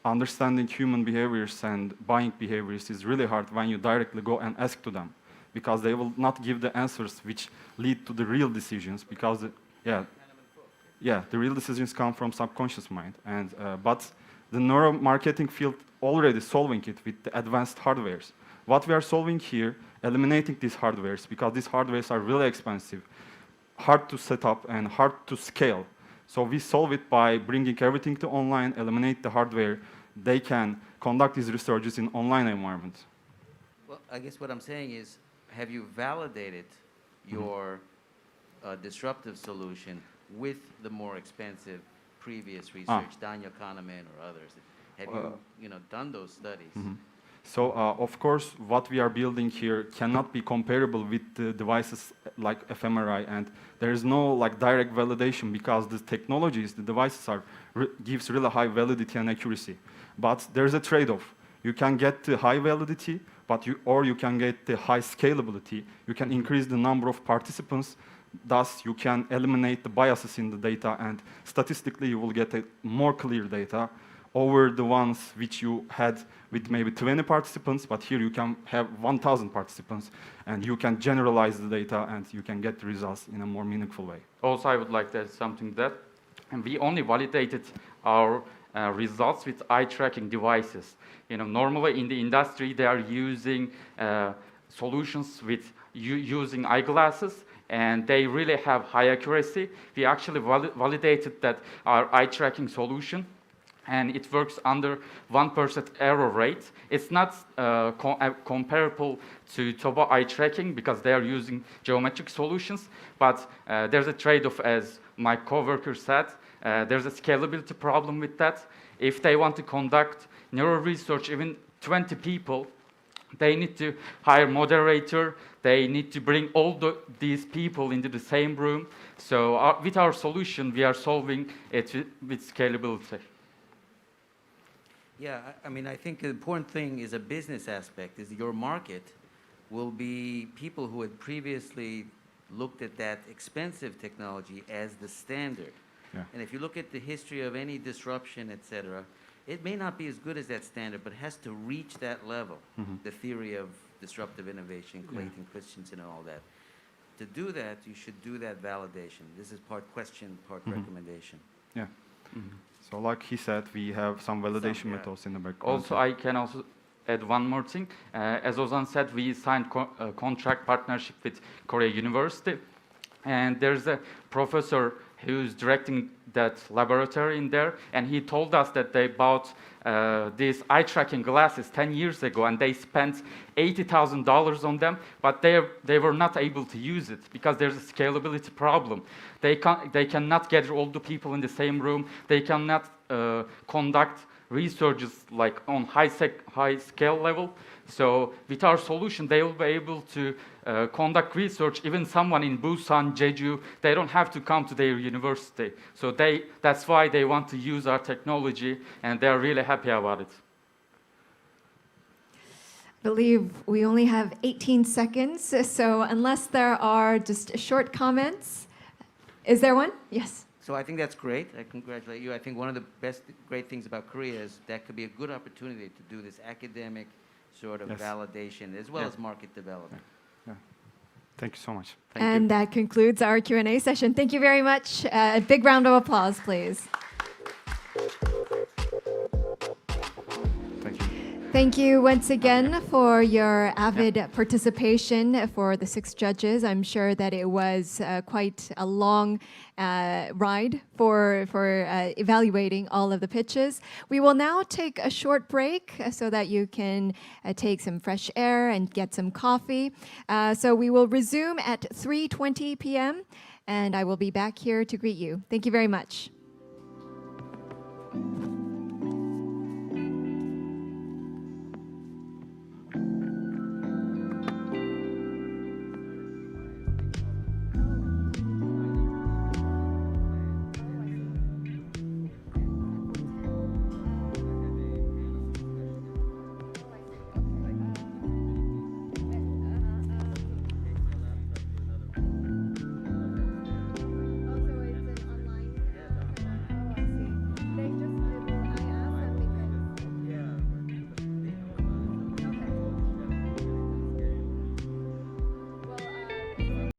understanding human behaviors and buying behaviors is really hard when you directly go and ask to them. because they will not give the answers which lead to the real decisions, because the real decisions come from subconscious mind. And but the neuromarketing field already solving it with the advanced hardwares. What we are solving here, eliminating these hardwares, because these hardwares are really expensive, hard to set up and hard to scale. So we solve it by bringing everything to online, eliminate the hardware. They can conduct these researches in online environments. Well, I guess what I'm saying is, have you validated your disruptive solution with the more expensive previous research, Daniel Kahneman or others? Have you, done those studies? So, of course, what we are building here cannot be comparable with the devices like fMRI, and there is no direct validation because the technologies, the devices gives really high validity and accuracy. But there's a trade-off. You can get the high validity, or you can get the high scalability. You can increase the number of participants. Thus, you can eliminate the biases in the data, and statistically, you will get a more clear data over the ones which you had with maybe 20 participants, but here you can have 1,000 participants, and you can generalize the data, and you can get the results in a more meaningful way. Also, I would like to add something that we only validated our results with eye tracking devices. Normally in the industry, they are using solutions with using eyeglasses, and they really have high accuracy. We actually validated that our eye tracking solution, and it works under 1% error rate. It's not comparable to Toba eye tracking because they are using geometric solutions, but there's a trade-off, as my coworker said. There's a scalability problem with that. If they want to conduct neural research, even 20 people, they need to hire moderator. They need to bring all these people into the same room. So with our solution, we are solving it with scalability. Yeah, I think the important thing is a business aspect, is your market will be people who had previously looked at that expensive technology as the standard. Yeah. And if you look at the history of any disruption, et cetera, it may not be as good as that standard, but it has to reach that level. The theory of disruptive innovation, Clayton Christensen and all that. To do that, you should do that validation. This is part question, part recommendation. Yeah. So like he said, we have some validation methods in the background. Also, I can also add one more thing. As Ozan said, we signed a contract partnership with Korea University, and there's a professor who's directing that laboratory in there, and he told us that they bought these eye tracking glasses 10 years ago, and they spent $80,000 on them, but they were not able to use it because there's a scalability problem. They cannot gather all the people in the same room. They cannot conduct researches on high scale level. So with our solution, they will be able to conduct research. Even someone in Busan, Jeju, they don't have to come to their university. So that's why they want to use our technology, and they're really happy about it. I believe we only have 18 seconds, so unless there are just short comments. Is there one? Yes. So I think that's great. I congratulate you. I think one of the great things about Korea is that could be a good opportunity to do this academic sort of validation as well as market development. Yeah. Thank you so much. And that concludes our Q&A session. Thank you very much. A big round of applause, please. Thank you once again for your avid participation for the 6 judges. I'm sure that it was quite a long ride for evaluating all of the pitches. We will now take a short break so that you can take some fresh air and get some coffee. So we will resume at 3:20 p.m. and I will be back here to greet you. Thank you very much.